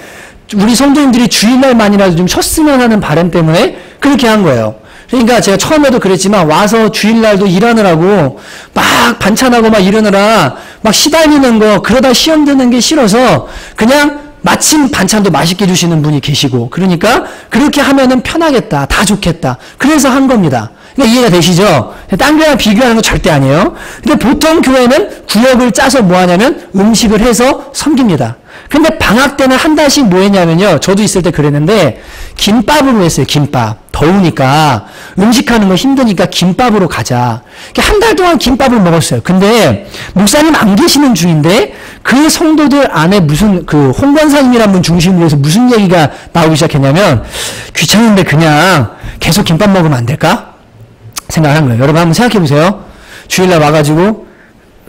우리 성도님들이 주일날만이라도 좀 쉬었으면 하는 바람 때문에 그렇게 한 거예요. 그러니까 제가 처음에도 그랬지만 와서 주일날도 일하느라고 막 반찬하고 막 이러느라 막 시달리는 거 그러다 시험 드는 게 싫어서 그냥 마침 반찬도 맛있게 주시는 분이 계시고 그러니까 그렇게 하면은 편하겠다. 다 좋겠다. 그래서 한 겁니다. 그러니까 이해가 되시죠? 딴 교회랑 비교하는 건 절대 아니에요. 근데 보통 교회는 구역을 짜서 뭐 하냐면 음식을 해서 섬깁니다. 근데 방학 때는 한 달씩 뭐 했냐면요. 저도 있을 때 그랬는데 김밥으로 했어요. 김밥. 더우니까 음식하는 거 힘드니까 김밥으로 가자. 한 달 동안 김밥을 먹었어요. 근데 목사님 안 계시는 중인데 그 성도들 안에 무슨 그 홍권사님이란 분 중심으로 해서 무슨 얘기가 나오기 시작했냐면 귀찮은데 그냥 계속 김밥 먹으면 안 될까? 생각을 한 거예요. 여러분 한번 생각해 보세요. 주일날 와가지고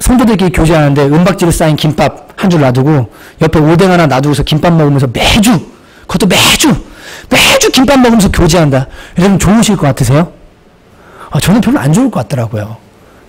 성도들끼리 교제하는데 은박지로 쌓인 김밥 한 줄 놔두고 옆에 오뎅 하나 놔두고서 김밥 먹으면서 그것도 매주 김밥 먹으면서 교제한다. 여러분 좋으실 것 같으세요? 저는 별로 안 좋을 것 같더라고요.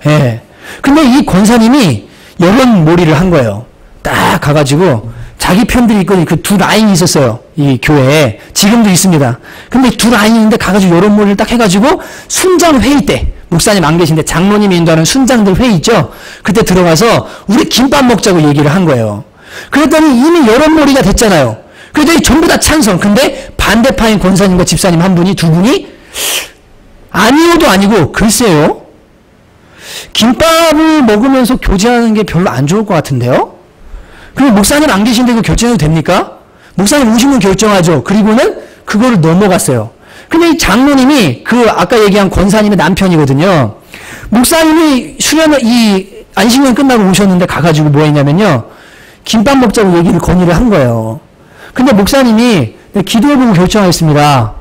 예. 근데 이 권사님이 여론몰이를 한 거예요. 딱 가가지고 자기 편들이 있거든요. 그 두 라인이 있었어요. 이 교회에. 지금도 있습니다. 근데 두 라인이 있는데 가가지고 여론몰이를 딱 해가지고 순장 회의 때 목사님 안 계신데 장로님이 인도하는 순장들 회의 있죠? 그때 들어가서 우리 김밥 먹자고 얘기를 한 거예요. 그랬더니 이미 여론몰이가 됐잖아요. 그랬더니 전부 다 찬성. 근데 반대파인 권사님과 집사님 한 분이, 두 분이 아니요도 아니고 글쎄요. 김밥을 먹으면서 교제하는 게 별로 안 좋을 것 같은데요? 그리고 목사님 안 계신데 그 결정해도 됩니까? 목사님 오시면 결정하죠. 그리고는 그거를 넘어갔어요. 근데 이 장로님이 그 아까 얘기한 권사님의 남편이거든요. 목사님이 이 안식년 끝나고 오셨는데 가가지고 뭐 했냐면요. 김밥 먹자고 얘기를 건의를 한 거예요. 근데 목사님이 기도해보고 결정하겠습니다.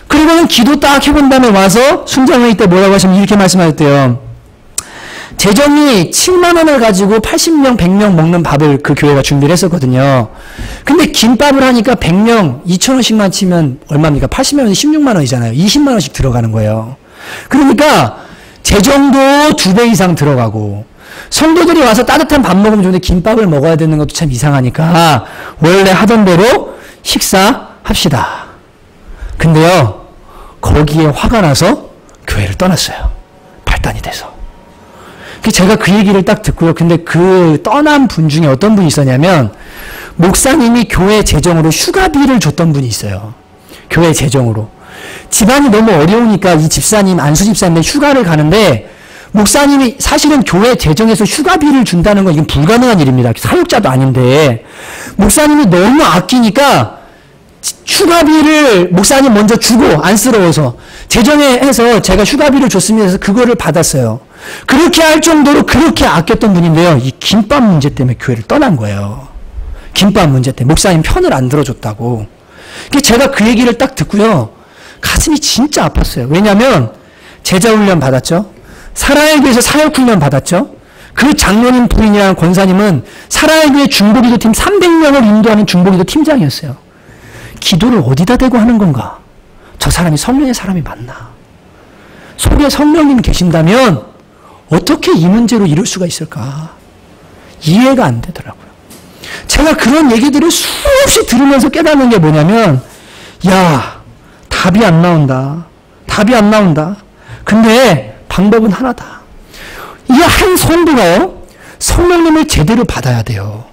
그리고는 기도 딱 해본 다음에 와서 순장회의 때 뭐라고 하시면 이렇게 말씀하셨대요. 재정이 7만 원을 가지고 80명, 100명 먹는 밥을 그 교회가 준비를 했었거든요. 근데 김밥을 하니까 100명 2,000원씩만 치면 얼마입니까? 80명 16만 원이잖아요. 20만 원씩 들어가는 거예요. 그러니까 재정도 2배 이상 들어가고 성도들이 와서 따뜻한 밥 먹으면 좋은데 김밥을 먹어야 되는 것도 참 이상하니까 원래 하던 대로 식사합시다. 근데요, 거기에 화가 나서 교회를 떠났어요. 발단이 돼서. 제가 그 얘기를 딱 듣고요. 근데 그 떠난 분 중에 어떤 분이 있었냐면 목사님이 교회 재정으로 휴가비를 줬던 분이 있어요. 교회 재정으로. 집안이 너무 어려우니까 이 집사님, 안수 집사님의 휴가를 가는데 목사님이 사실은 교회 재정에서 휴가비를 준다는 건 이건 불가능한 일입니다. 사역자도 아닌데 목사님이 너무 아끼니까 휴가비를 목사님 먼저 주고 안쓰러워서 재정에 해서 제가 휴가비를 줬으면 해서 그거를 받았어요. 그렇게 할 정도로 그렇게 아꼈던 분인데요. 이 김밥 문제 때문에 교회를 떠난 거예요. 김밥 문제 때문에 목사님 편을 안 들어줬다고. 제가 그 얘기를 딱 듣고요. 가슴이 진짜 아팠어요. 왜냐하면 제자훈련 받았죠. 사랑의 교회에서 사역훈련 받았죠. 그 장로님 부인이랑 권사님은 사랑의 교회 중보기도 팀 300명을 인도하는 중보기도 팀장이었어요. 기도를 어디다 대고 하는 건가? 저 사람이 성령의 사람이 맞나? 속에 성령님이 계신다면 어떻게 이 문제로 이룰 수가 있을까? 이해가 안 되더라고요. 제가 그런 얘기들을 수없이 들으면서 깨닫는 게 뭐냐면 야, 답이 안 나온다. 답이 안 나온다. 근데 방법은 하나다. 이 한 성도가요, 성령님을 제대로 받아야 돼요.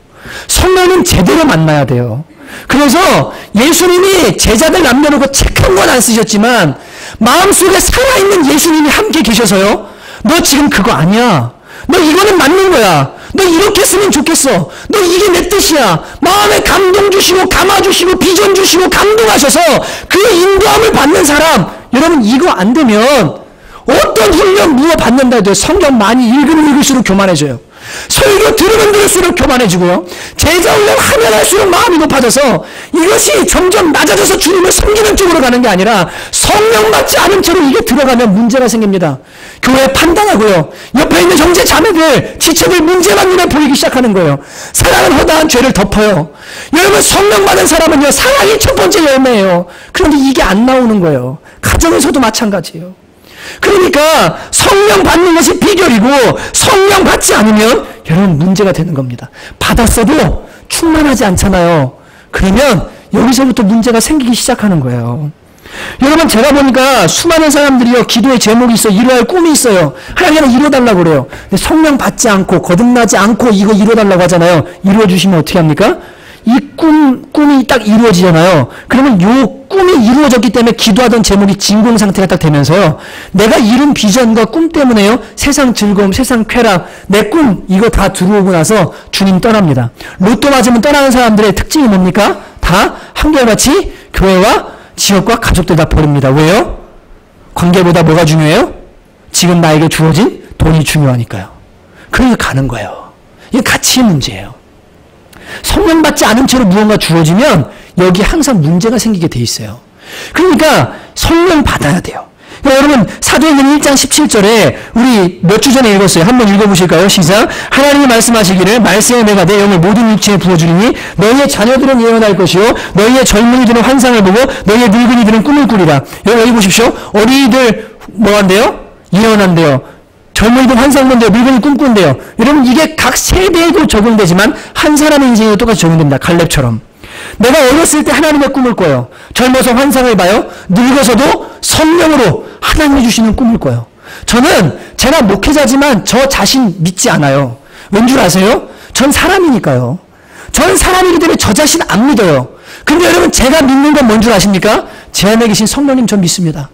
성령님 제대로 만나야 돼요. 그래서 예수님이 제자들 남겨놓고 책 한 권 안 쓰셨지만 마음속에 살아있는 예수님이 함께 계셔서요. 너 지금 그거 아니야. 너 이거는 맞는 거야. 너 이렇게 했으면 좋겠어. 너 이게 내 뜻이야. 마음에 감동 주시고 감아주시고 비전 주시고 감동하셔서 그 인도함을 받는 사람, 여러분 이거 안 되면 어떤 훈련 무엇 받는다 해도 성경 많이 읽으면 읽을수록 교만해져요. 설교 들으면 들을수록 교만해지고요. 제자훈련 하면 할수록 마음이 높아져서 이것이 점점 낮아져서 주님을 섬기는 쪽으로 가는 게 아니라 성령 받지 않은 채로 이게 들어가면 문제가 생깁니다. 교회 판단하고요. 옆에 있는 형제 자매들, 지체들 문제만 눈에 보이기 시작하는 거예요. 사랑은 허다한 죄를 덮어요. 여러분 성령 받은 사람은요, 사랑이 첫 번째 열매예요. 그런데 이게 안 나오는 거예요. 가정에서도 마찬가지예요. 그러니까 성령 받는 것이 비결이고 성령 받지 않으면 여러분 문제가 되는 겁니다. 받았어도 충만하지 않잖아요. 그러면 여기서부터 문제가 생기기 시작하는 거예요. 여러분 제가 보니까 수많은 사람들이요, 기도의 제목이 있어, 이루어야 꿈이 있어요. 하나님은 이루어달라고 그래요. 근데 성령 받지 않고 거듭나지 않고 이거 이루어달라고 하잖아요. 이루어주시면 어떻게 합니까? 이 꿈이 딱 이루어지잖아요. 그러면 요 꿈이 이루어졌기 때문에 기도하던 제목이 진공 상태가 딱 되면서요. 내가 이룬 비전과 꿈 때문에요. 세상 즐거움, 세상 쾌락, 내 꿈 이거 다 들어오고 나서 주님 떠납니다. 로또 맞으면 떠나는 사람들의 특징이 뭡니까? 다 한결같이 교회와 지역과 가족들 다 버립니다. 왜요? 관계보다 뭐가 중요해요? 지금 나에게 주어진 돈이 중요하니까요. 그러니까 가는 거예요. 이게 가치의 문제예요. 성령 받지 않은 채로 무언가 주어지면 여기 항상 문제가 생기게 돼 있어요. 그러니까 성령 받아야 돼요. 그러니까 여러분 사도행전 1장 17절에 우리 몇 주 전에 읽었어요. 한번 읽어보실까요? 시작. 하나님이 말씀하시기를 말씀에 내가 내 영을 모든 육체에 부어주리니 너희의 자녀들은 예언할 것이요 너희의 젊은이들은 환상을 보고 너희의 늙은이들은 꿈을 꾸리라. 여기 보십시오. 어린이들 뭐 한대요? 예언한대요. 젊은이들 환상 본대요. 늙은이 꿈꾼대요. 여러분 이게 각 세대에도 적용되지만 한 사람의 인생에도 똑같이 적용됩니다. 갈렙처럼. 내가 어렸을 때 하나님의 꿈을 꿔요. 젊어서 환상을 봐요. 늙어서도 성령으로 하나님이 주시는 꿈을 꿔요. 저는 제가 목회자지만 저 자신 믿지 않아요. 왠 줄 아세요? 전 사람이니까요. 전 사람이기 때문에 저 자신 안 믿어요. 근데 여러분 제가 믿는 건 뭔 줄 아십니까? 제 안에 계신 성령님 전 믿습니다.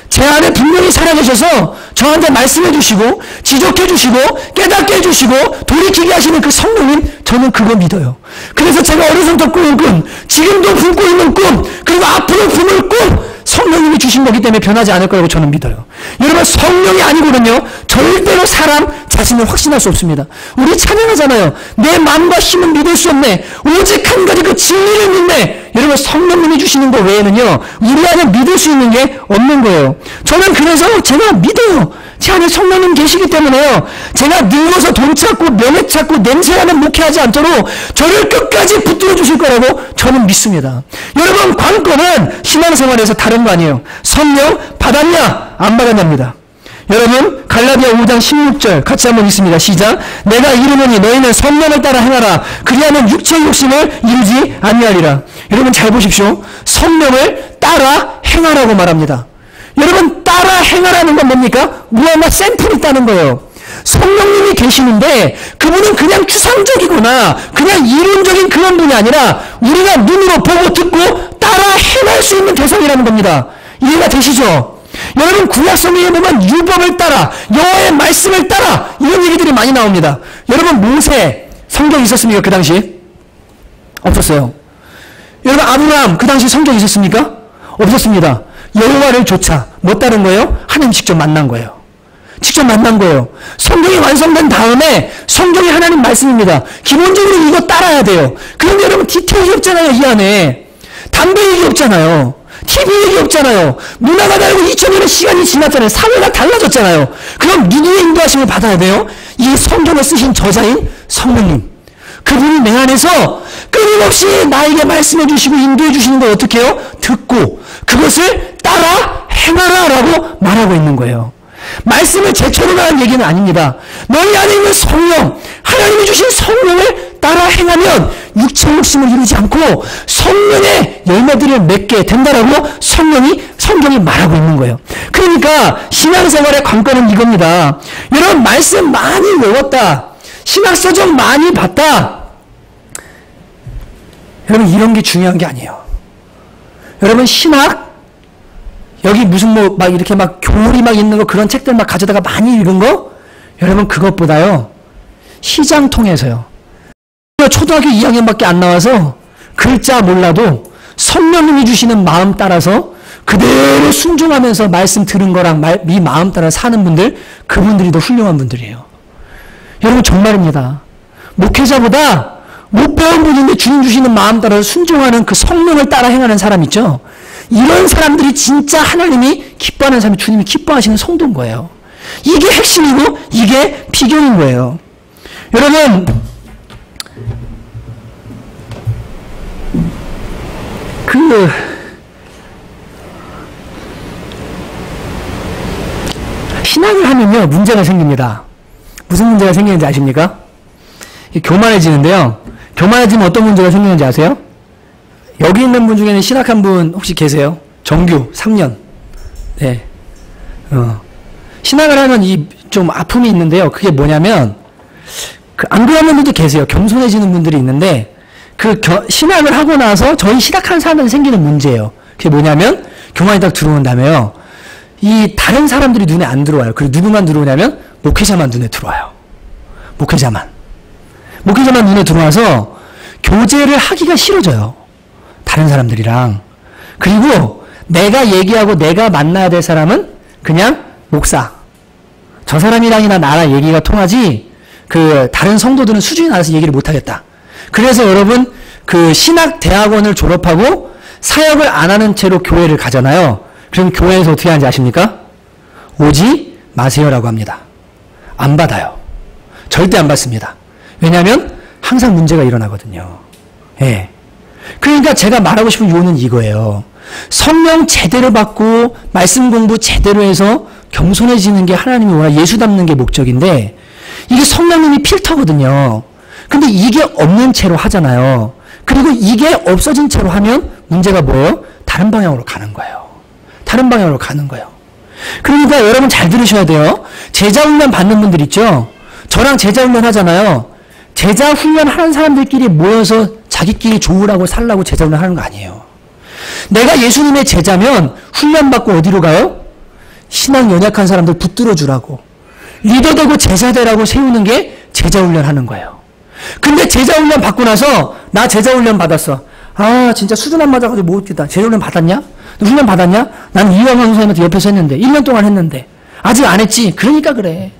제 안에 분명히 살아계셔서 저한테 말씀해 주시고 지적해 주시고 깨닫게 해주시고 돌이키게 하시는 그 성령님 저는 그거 믿어요. 그래서 제가 어려서부터 꾸는 꿈 지금도 품고 있는 꿈 그리고 앞으로 품을 꿈 성령님이 주신 거기 때문에 변하지 않을 거라고 저는 믿어요. 여러분 성령이 아니거든요. 절대로 사람 자신을 확신할 수 없습니다. 우리 찬양하잖아요. 내 마음과 힘은 믿을 수 없네. 오직 한 가지 그 진리를 믿네. 여러분 성령님이 주시는 거 외에는요. 우리 안에 믿을 수 있는 게 없는 거예요. 저는 그래서 제가 믿어요. 제 안에 성령님 계시기 때문에요. 제가 늙어서 돈 찾고 명예 찾고 냄새나는 목회하지 않도록 저를 끝까지 붙들어 주실 거라고 저는 믿습니다. 여러분 관건은 신앙생활에서 다른 거 아니에요. 성령 받았냐 안 받았냐입니다. 여러분 갈라디아 5장 16절 같이 한번 읽습니다. 시작. 내가 이르노니 너희는 성령을 따라 행하라. 그리하면 육체의 욕심을 이루지 아니하리라. 여러분 잘 보십시오. 성령을 따라 행하라고 말합니다. 여러분 따라 행하라는 건 뭡니까? 무언가 샘플이 있다는 거예요. 성령님이 계시는데 그분은 그냥 추상적이거나 그냥 이론적인 그런 분이 아니라 우리가 눈으로 보고 듣고 따라 행할 수 있는 대상이라는 겁니다. 이해가 되시죠? 여러분 구약성경에 보면 율법을 따라 여호와의 말씀을 따라 이런 얘기들이 많이 나옵니다. 여러분 모세 성경이 있었습니까? 그 당시? 없었어요. 여러분 아브라함 그 당시 성경이 있었습니까? 없었습니다. 여호와를 쫓아 뭐 따른 거예요? 하나님 직접 만난 거예요. 직접 만난 거예요. 성경이 완성된 다음에 성경이 하나님 말씀입니다. 기본적으로 이거 따라야 돼요. 그런데 여러분 디테일이 없잖아요. 이 안에 담배 얘기 없잖아요. TV 얘기 없잖아요. 문화가 다르고 2000년의 시간이 지났잖아요. 사회가 달라졌잖아요. 그럼 누구의 인도하심을 받아야 돼요? 이 성경을 쓰신 저자인 성령님. 그분이 내 안에서 끊임없이 나에게 말씀해 주시고 인도해 주시는 걸 어떻게 해요? 듣고 그것을 따라 행하라 라고 말하고 있는 거예요. 말씀을 제쳐로 하는 얘기는 아닙니다. 너희 안에 있는 성령, 하나님이 주신 성령을 따라 행하면 육체 욕심을 이루지 않고 성령의 열매들을 맺게 된다라고 성경이 말하고 있는 거예요. 그러니까 신앙생활의 관건은 이겁니다. 여러분 말씀 많이 외웠다. 신학서적 많이 봤다. 여러분 이런 게 중요한 게 아니에요. 여러분 신학 여기 무슨 뭐 막 이렇게 막 교리 막 있는 거 그런 책들 막 가져다가 많이 읽은 거 여러분 그것보다요 시장 통해서요. 초등학교 2학년밖에 안 나와서 글자 몰라도 성령님이 주시는 마음 따라서 그대로 순종하면서 말씀 들은 거랑 이 마음 따라 사는 분들 그분들이 더 훌륭한 분들이에요. 여러분 정말입니다. 목회자보다 못 배운 분인데 주님 주시는 마음 따라 순종하는 그 성령을 따라 행하는 사람 있죠. 이런 사람들이 진짜 하나님이 기뻐하는 사람이 주님이 기뻐하시는 성도인 거예요. 이게 핵심이고 이게 비결인 거예요. 여러분 신앙을 하면요 문제가 생깁니다. 무슨 문제가 생기는지 아십니까? 교만해지는데요. 교만해지면 어떤 문제가 생기는지 아세요? 여기 있는 분 중에는 신학한 분 혹시 계세요? 정규 3년. 네. 신학을 하면 좀 아픔이 있는데요. 그게 뭐냐면 안 그러는 분들도 계세요. 겸손해지는 분들이 있는데 신학을 하고 나서 저희 신학하는 사람들이 생기는 문제예요. 그게 뭐냐면, 교만이 딱 들어온 다음에요. 이 다른 사람들이 눈에 안 들어와요. 그리고 누구만 들어오냐면, 목회자만 눈에 들어와요. 목회자만 눈에 들어와서 교제를 하기가 싫어져요. 다른 사람들이랑. 그리고 내가 얘기하고 내가 만나야 될 사람은 그냥 목사. 저 사람이랑이나 나랑 얘기가 통하지, 다른 성도들은 수준이 낮아서 얘기를 못하겠다. 그래서 여러분, 신학대학원을 졸업하고 사역을 안 하는 채로 교회를 가잖아요. 그럼 교회에서 어떻게 하는지 아십니까? 오지 마세요라고 합니다. 안 받아요. 절대 안 받습니다. 왜냐하면 항상 문제가 일어나거든요. 예. 그러니까 제가 말하고 싶은 요는 이거예요. 성령 제대로 받고 말씀 공부 제대로 해서 겸손해지는 게 하나님이 원하는 예수 닮는 게 목적인데, 이게 성령님이 필터거든요. 근데 이게 없는 채로 하잖아요. 그리고 이게 없어진 채로 하면 문제가 뭐예요? 다른 방향으로 가는 거예요. 다른 방향으로 가는 거예요. 그러니까 여러분 잘 들으셔야 돼요. 제자 훈련 받는 분들 있죠? 저랑 제자 훈련 하잖아요. 제자 훈련 하는 사람들끼리 모여서 자기끼리 좋으라고 살라고 제자 훈련 하는 거 아니에요. 내가 예수님의 제자면 훈련 받고 어디로 가요? 신앙 연약한 사람들 붙들어 주라고, 리더 되고 제자 되라고 세우는 게 제자 훈련 하는 거예요. 근데 제자 훈련 받고 나서, 나 제자 훈련 받았어. 아, 진짜 수준 안 맞아가지고 못 웃기다. 제자 훈련 받았냐? 너 훈련 받았냐? 난 이왕 선생님한테 옆에서 했는데, 1년 동안 했는데 아직 안 했지. 그러니까 그래.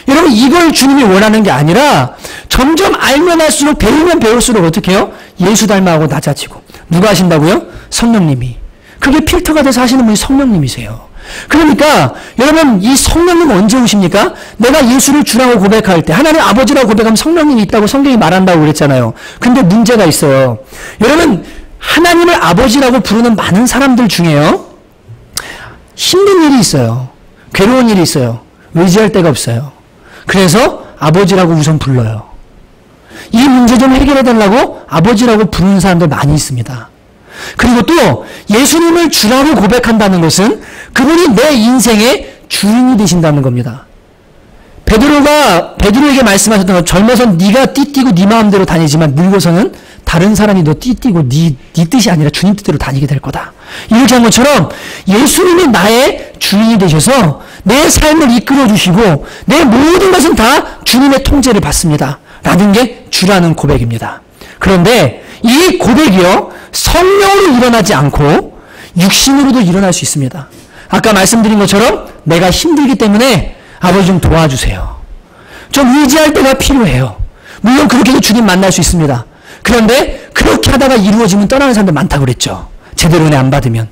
여러분, 이걸 주님이 원하는 게 아니라 점점 알면 할수록, 배우면 배울수록 어떻게 해요? 예수 닮아가고 낮아지고. 누가 하신다고요? 성령님이. 그게 필터가 돼서 하시는 분이 성령님이세요. 그러니까 여러분, 이 성령님은 언제 오십니까? 내가 예수를 주라고 고백할 때, 하나님 아버지라고 고백하면 성령님이 있다고 성경이 말한다고 그랬잖아요. 근데 문제가 있어요. 여러분, 하나님을 아버지라고 부르는 많은 사람들 중에요, 힘든 일이 있어요. 괴로운 일이 있어요. 의지할 데가 없어요. 그래서 아버지라고 우선 불러요. 이 문제 좀 해결해달라고 아버지라고 부르는 사람들 많이 있습니다. 그리고 또 예수님을 주라고 고백한다는 것은 그분이 내 인생의 주인이 되신다는 겁니다. 베드로에게 말씀하셨던 것, 젊어서 네가 띠띠고 네 마음대로 다니지만 늙어서는 다른 사람이 너 띠띠고 네 뜻이 아니라 주님 뜻대로 다니게 될 거다. 이렇게 한 것처럼 예수님이 나의 주인이 되셔서 내 삶을 이끌어 주시고 내 모든 것은 다 주님의 통제를 받습니다. 라는 게 주라는 고백입니다. 그런데 이 고백이요, 성령으로 일어나지 않고 육신으로도 일어날 수 있습니다. 아까 말씀드린 것처럼 내가 힘들기 때문에 아버지 좀 도와주세요. 좀 의지할 때가 필요해요. 물론 그렇게 해도 주님 만날 수 있습니다. 그런데 그렇게 하다가 이루어지면 떠나는 사람들 많다고 그랬죠. 제대로 은혜 안 받으면.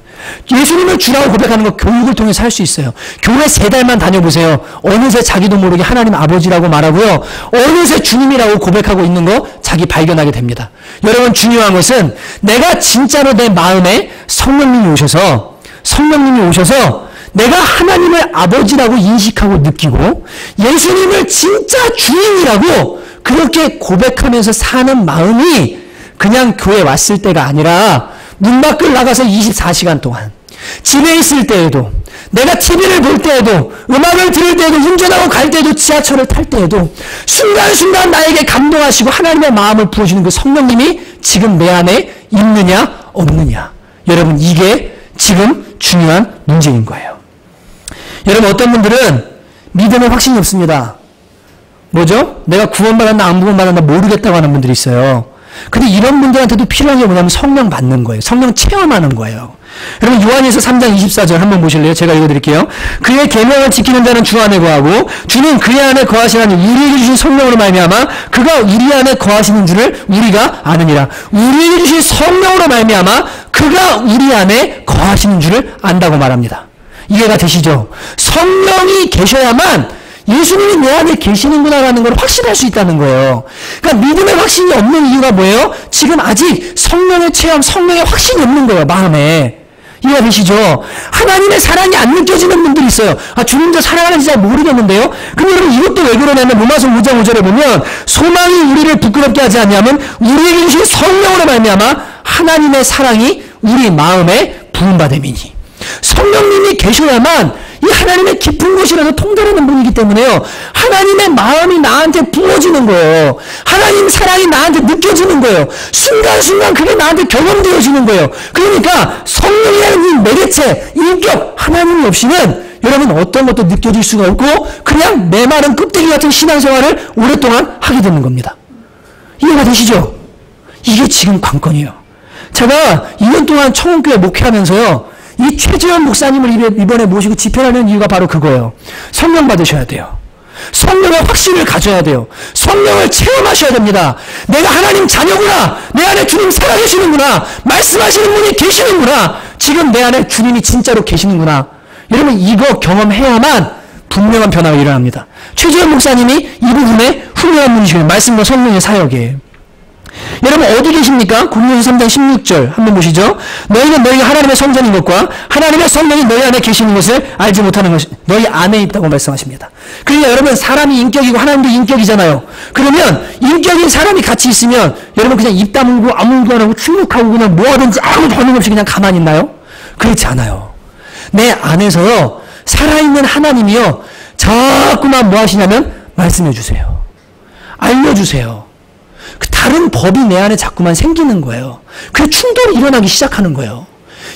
예수님을 주라고 고백하는 거 교육을 통해서 할 수 있어요. 교회 3달만 다녀보세요. 어느새 자기도 모르게 하나님 아버지라고 말하고요, 어느새 주님이라고 고백하고 있는 거 자기 발견하게 됩니다. 여러분, 중요한 것은 내가 진짜로 내 마음에 성령님이 오셔서 내가 하나님을 아버지라고 인식하고 느끼고 예수님을 진짜 주인이라고 그렇게 고백하면서 사는 마음이 그냥 교회 왔을 때가 아니라 문 밖을 나가서 24시간 동안, 집에 있을 때에도, 내가 TV를 볼 때에도, 음악을 들을 때에도, 운전하고 갈 때에도, 지하철을 탈 때에도 순간순간 나에게 감동하시고 하나님의 마음을 부어주는 그 성령님이 지금 내 안에 있느냐 없느냐. 여러분, 이게 지금 중요한 문제인 거예요. 여러분, 어떤 분들은 믿음에 확신이 없습니다. 뭐죠? 내가 구원받았나 안 구원받았나 모르겠다고 하는 분들이 있어요. 근데 이런 분들한테도 필요한 게 뭐냐면 성령 받는 거예요. 성령 체험하는 거예요. 여러분, 요한일서 3장 24절 한번 보실래요? 제가 읽어드릴게요. 그의 계명을 지키는 자는 주 안에 거하고 주는 그의 안에 거하시나니 우리에게 주신 성령으로 말미암아 그가 우리 안에 거하시는 줄을 우리가 아느니라. 우리에게 주신 성령으로 말미암아 그가 우리 안에 거하시는 줄을 안다고 말합니다. 이해가 되시죠? 성령이 계셔야만 예수님이 내 안에 계시는구나라는 걸 확신할 수 있다는 거예요. 그러니까 믿음의 확신이 없는 이유가 뭐예요? 지금 아직 성령의 체험, 성령의 확신이 없는 거예요, 마음에. 이해가 되시죠? 하나님의 사랑이 안 느껴지는 분들이 있어요. 아, 주님 저 사랑하는지 잘 모르겠는데요? 근데 여러분, 이것도 왜 그러냐면 로마서 5장 5절에 보면 소망이 우리를 부끄럽게 하지 않냐면 우리에게 주신 성령으로 말미암아 하나님의 사랑이 우리 마음에 부음받음이니. 성령님이 계셔야만 이 하나님의 깊은 곳이라도 통달하는 분이기 때문에요. 하나님의 마음이 나한테 부어지는 거예요. 하나님 사랑이 나한테 느껴지는 거예요. 순간순간 그게 나한테 경험되어지는 거예요. 그러니까 성령이라는 이 매개체, 인격, 하나님이 없이는 여러분 어떤 것도 느껴질 수가 없고 그냥 메마른 껍데기 같은 신앙생활을 오랫동안 하게 되는 겁니다. 이해가 되시죠? 이게 지금 관건이에요. 제가 2년 동안 청원교회 목회하면서요, 이 최재현 목사님을 이번에 모시고 집회하는 이유가 바로 그거예요. 성령 받으셔야 돼요. 성령의 확신을 가져야 돼요. 성령을 체험하셔야 됩니다. 내가 하나님 자녀구나. 내 안에 주님 살아계시는구나. 말씀하시는 분이 계시는구나. 지금 내 안에 주님이 진짜로 계시는구나. 여러분 이거 경험해야만 분명한 변화가 일어납니다. 최재현 목사님이 이 부분에 훌륭한 분이시고요. 말씀과 성령의 사역이에요. 여러분 어디 계십니까? 고린도서 3장 16절 한번 보시죠. 너희는 너희가 하나님의 성전인 것과 하나님의 성령이 너희 안에 계시는 것을 알지 못하는 것이 너희 안에 있다고 말씀하십니다. 그러니까 여러분 사람이 인격이고 하나님도 인격이잖아요. 그러면 인격인 사람이 같이 있으면 여러분 그냥 입 다물고 아무것도 안 하고 침묵하고 그냥 뭐 하든지 아무 반응 없이 그냥 가만히 있나요? 그렇지 않아요. 내 안에서요 살아있는 하나님이요 자꾸만 뭐 하시냐면 말씀해 주세요. 알려주세요. 그 다른 법이 내 안에 자꾸만 생기는 거예요. 그 충돌이 일어나기 시작하는 거예요.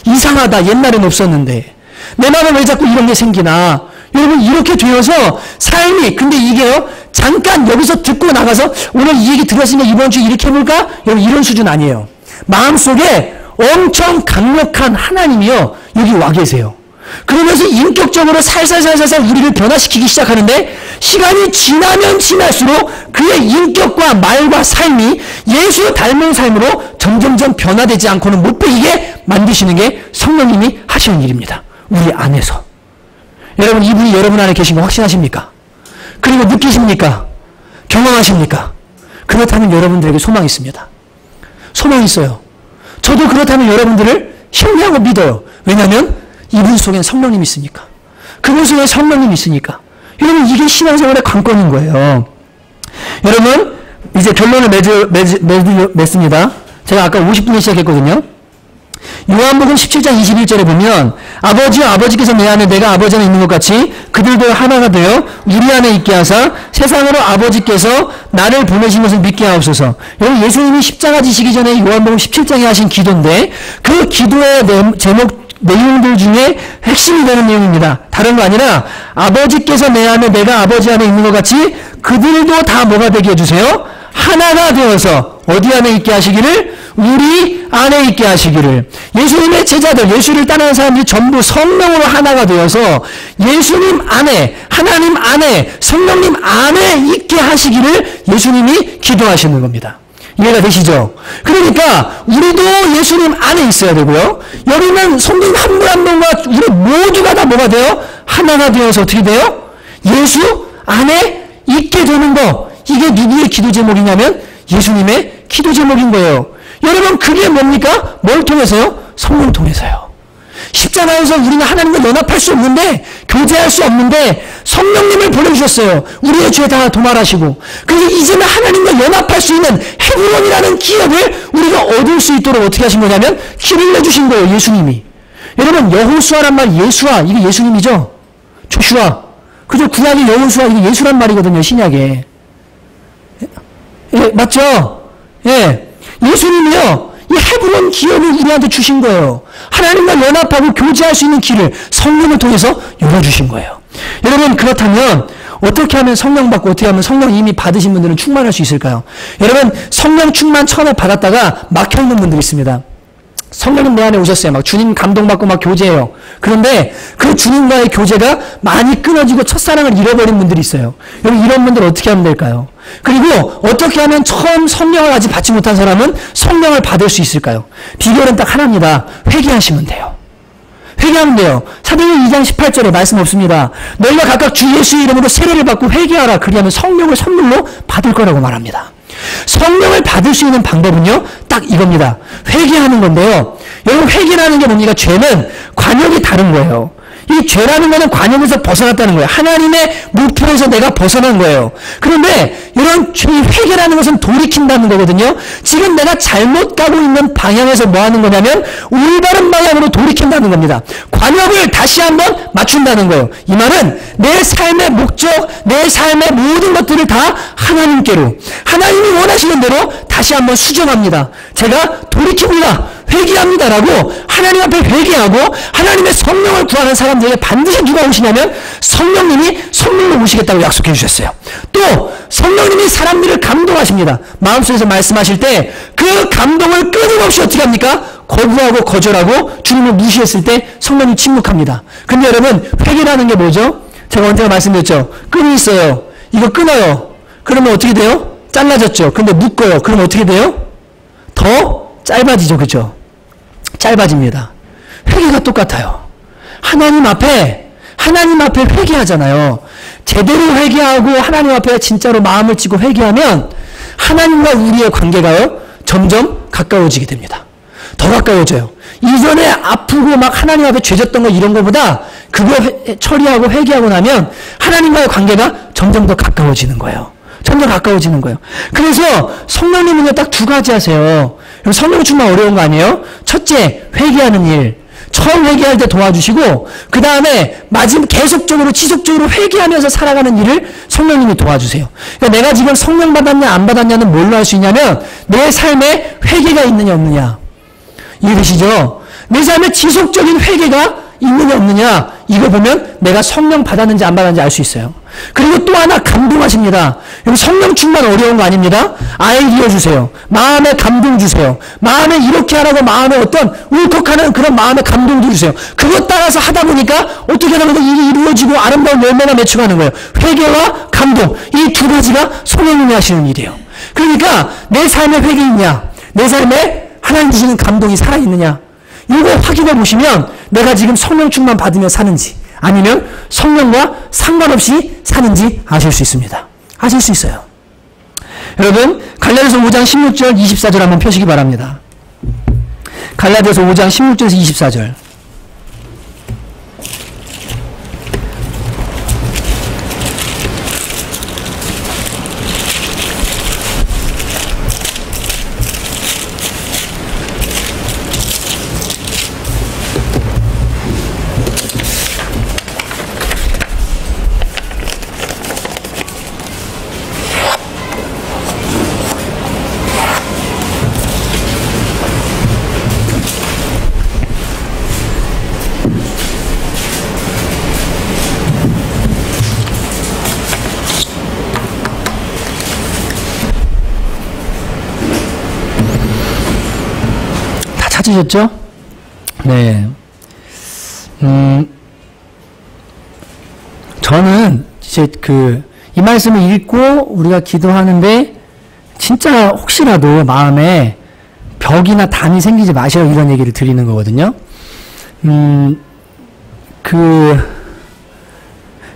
이상하다. 옛날엔 없었는데 내 마음에 왜 자꾸 이런 게 생기나. 여러분 이렇게 되어서 삶이 근데 이게요 잠깐 여기서 듣고 나가서 오늘 이 얘기 들었으니까 이번 주에 이렇게 해볼까? 여러분 이런 수준 아니에요. 마음속에 엄청 강력한 하나님이요 여기 와 계세요. 그러면서 인격적으로 살살살살 우리를 변화시키기 시작하는데 시간이 지나면 지날수록 그의 인격과 말과 삶이 예수 닮은 삶으로 점점점 변화되지 않고는 못 보이게 만드시는 게 성령님이 하시는 일입니다. 우리 안에서. 여러분 이분이 여러분 안에 계신 거 확신하십니까? 그리고 느끼십니까? 경험하십니까? 그렇다면 여러분들에게 소망이 있습니다. 소망이 있어요. 저도 그렇다면 여러분들을 신뢰하고 믿어요. 왜냐하면 이분 속엔 성령님이 있으니까. 그분 속에 성령님이 있으니까. 여러분 이게 신앙생활의 관건인 거예요. 여러분 이제 결론을 맺습니다. 제가 아까 50분에 시작했거든요. 요한복음 17장 21절에 보면 아버지여 아버지께서 내 안에 내가 아버지 안에 있는 것 같이 그들도 하나가 되어 우리 안에 있게 하사 세상으로 아버지께서 나를 보내신 것을 믿게 하옵소서. 여러분 예수님이 십자가 지시기 전에 요한복음 17장에 하신 기도인데 그 기도의 내용들 중에 핵심이 되는 내용입니다. 다른 거 아니라 아버지께서 내 안에 내가 아버지 안에 있는 것 같이 그들도 다 뭐가 되게 해주세요? 하나가 되어서 어디 안에 있게 하시기를? 우리 안에 있게 하시기를. 예수님의 제자들, 예수를 따르는 사람들이 전부 성령으로 하나가 되어서 예수님 안에, 하나님 안에, 성령님 안에 있게 하시기를 예수님이 기도하시는 겁니다. 이해가 되시죠? 그러니까 우리도 예수님 안에 있어야 되고요. 여기는 성령 한 분 한 분과 우리 모두가 다 뭐가 돼요? 하나가 되어서 어떻게 돼요? 예수 안에 있게 되는 거. 이게 누구의 기도 제목이냐면 예수님의 기도 제목인 거예요. 여러분 그게 뭡니까? 뭘 통해서요? 성령 통해서요. 십자가에서 우리는 하나님과 연합할 수 없는데 교제할 수 없는데 성령님을 보내주셨어요. 우리의 죄 다 도말하시고 그래서 이제는 하나님과 연합할 수 있는 헤브론이라는 기업을 우리가 얻을 수 있도록 어떻게 하신 거냐면 길을 내주신 거예요. 예수님이. 여러분 여호수아란 말 예수아 이게 예수님이죠. 조슈아 그죠? 구약의 여호수아 이게 예수란 말이거든요. 신약에. 예, 맞죠? 예. 예수님이요. 이 헤브론 기업을 우리한테 주신 거예요. 하나님과 연합하고 교제할 수 있는 길을 성령을 통해서 열어주신 거예요. 여러분 그렇다면 어떻게 하면 성령 받고 어떻게 하면 성령 이미 받으신 분들은 충만할 수 있을까요? 여러분 성령 충만 처음에 받았다가 막혀있는 분들이 있습니다. 성령님 내 안에 오셨어요. 막 주님 감동받고 막 교제해요. 그런데 그 주님과의 교제가 많이 끊어지고 첫사랑을 잃어버린 분들이 있어요. 여러분 이런 분들 어떻게 하면 될까요? 그리고 어떻게 하면 처음 성령을 아직 받지 못한 사람은 성령을 받을 수 있을까요? 비결은 딱 하나입니다. 회개하시면 돼요. 회개하면 돼요. 사도행전 2장 18절에 말씀 없습니다. 너희가 각각 주 예수의 이름으로 세례를 받고 회개하라. 그리하면 성령을 선물로 받을 거라고 말합니다. 성령을 받을 수 있는 방법은요 딱 이겁니다. 회개하는 건데요. 여러분 회개라는 게 뭡니까? 죄는 관역이 다른 거예요. 이 죄라는 것은 관념에서 벗어났다는 거예요. 하나님의 목표에서 내가 벗어난 거예요. 그런데 이런 회개라는 것은 돌이킨다는 거거든요. 지금 내가 잘못 가고 있는 방향에서 뭐 하는 거냐면 올바른 방향으로 돌이킨다는 겁니다. 관념을 다시 한번 맞춘다는 거예요. 이 말은 내 삶의 목적, 내 삶의 모든 것들을 다 하나님께로, 하나님이 원하시는 대로 다시 한번 수정합니다. 제가 돌이킵니다. 회개합니다라고 하나님 앞에 회개하고 하나님의 성령을 구하는 사람들에게 반드시 누가 오시냐면 성령님이 성령으로 오시겠다고 약속해 주셨어요. 또 성령님이 사람들을 감동하십니다. 마음속에서 말씀하실 때 그 감동을 끊임없이 어떻게 합니까? 거부하고 거절하고 주님을 무시했을 때 성령이 침묵합니다. 근데 여러분, 회개라는 게 뭐죠? 제가 언제가 말씀드렸죠? 끈이 있어요. 이거 끊어요. 그러면 어떻게 돼요? 잘라졌죠. 근데 묶어요. 그러면 어떻게 돼요? 더 짧아지죠. 그죠? 짧아집니다. 회개가 똑같아요. 하나님 앞에 회개하잖아요. 제대로 회개하고 하나님 앞에 진짜로 마음을 찌고 회개하면 하나님과 우리의 관계가요, 점점 가까워지게 됩니다. 더 가까워져요. 이전에 아프고 막 하나님 앞에 죄졌던 거 이런 거보다 그거 처리하고 회개하고 나면 하나님과의 관계가 점점 더 가까워지는 거예요. 점점 가까워지는 거예요. 그래서 성령님은요, 딱 두 가지 하세요. 성령 충만 어려운 거 아니에요? 첫째, 회개하는 일. 처음 회개할 때 도와주시고, 그 다음에 계속적으로 지속적으로 회개하면서 살아가는 일을 성령님이 도와주세요. 그러니까 내가 지금 성령 받았냐 안 받았냐는 뭘로 할 수 있냐면 내 삶에 회개가 있느냐 없느냐. 이해되시죠? 내 삶에 지속적인 회개가 있느냐 없느냐, 이거 보면 내가 성령 받았는지 안 받았는지 알 수 있어요. 그리고 또 하나 감동하십니다. 여기 성령 충만 어려운 거 아닙니다. 아이디어 주세요. 마음에 감동 주세요. 마음에 이렇게 하라고 마음에 어떤 울컥하는 그런 마음의 감동도 주세요. 그것 따라서 하다 보니까 어떻게 하면 일이 이루어지고 아름다운 열매가 맺혀가는 거예요. 회개와 감동, 이 두 가지가 성령님이 하시는 일이에요. 그러니까 내 삶에 회개 있냐, 내 삶에 하나님 주시는 감동이 살아있느냐, 이거 확인해 보시면 내가 지금 성령 충만 받으며 사는지 아니면 성령과 상관없이 사는지 아실 수 있습니다. 아실 수 있어요. 여러분, 갈라디아서 5장 16절 24절 한번 펴시기 바랍니다. 갈라디아서 5장 16절에서 24절. 찾으셨죠? 네. 저는 이제 이 말씀을 읽고 우리가 기도하는데 진짜 혹시라도 마음에 벽이나 담이 생기지 마시라고 이런 얘기를 드리는 거거든요.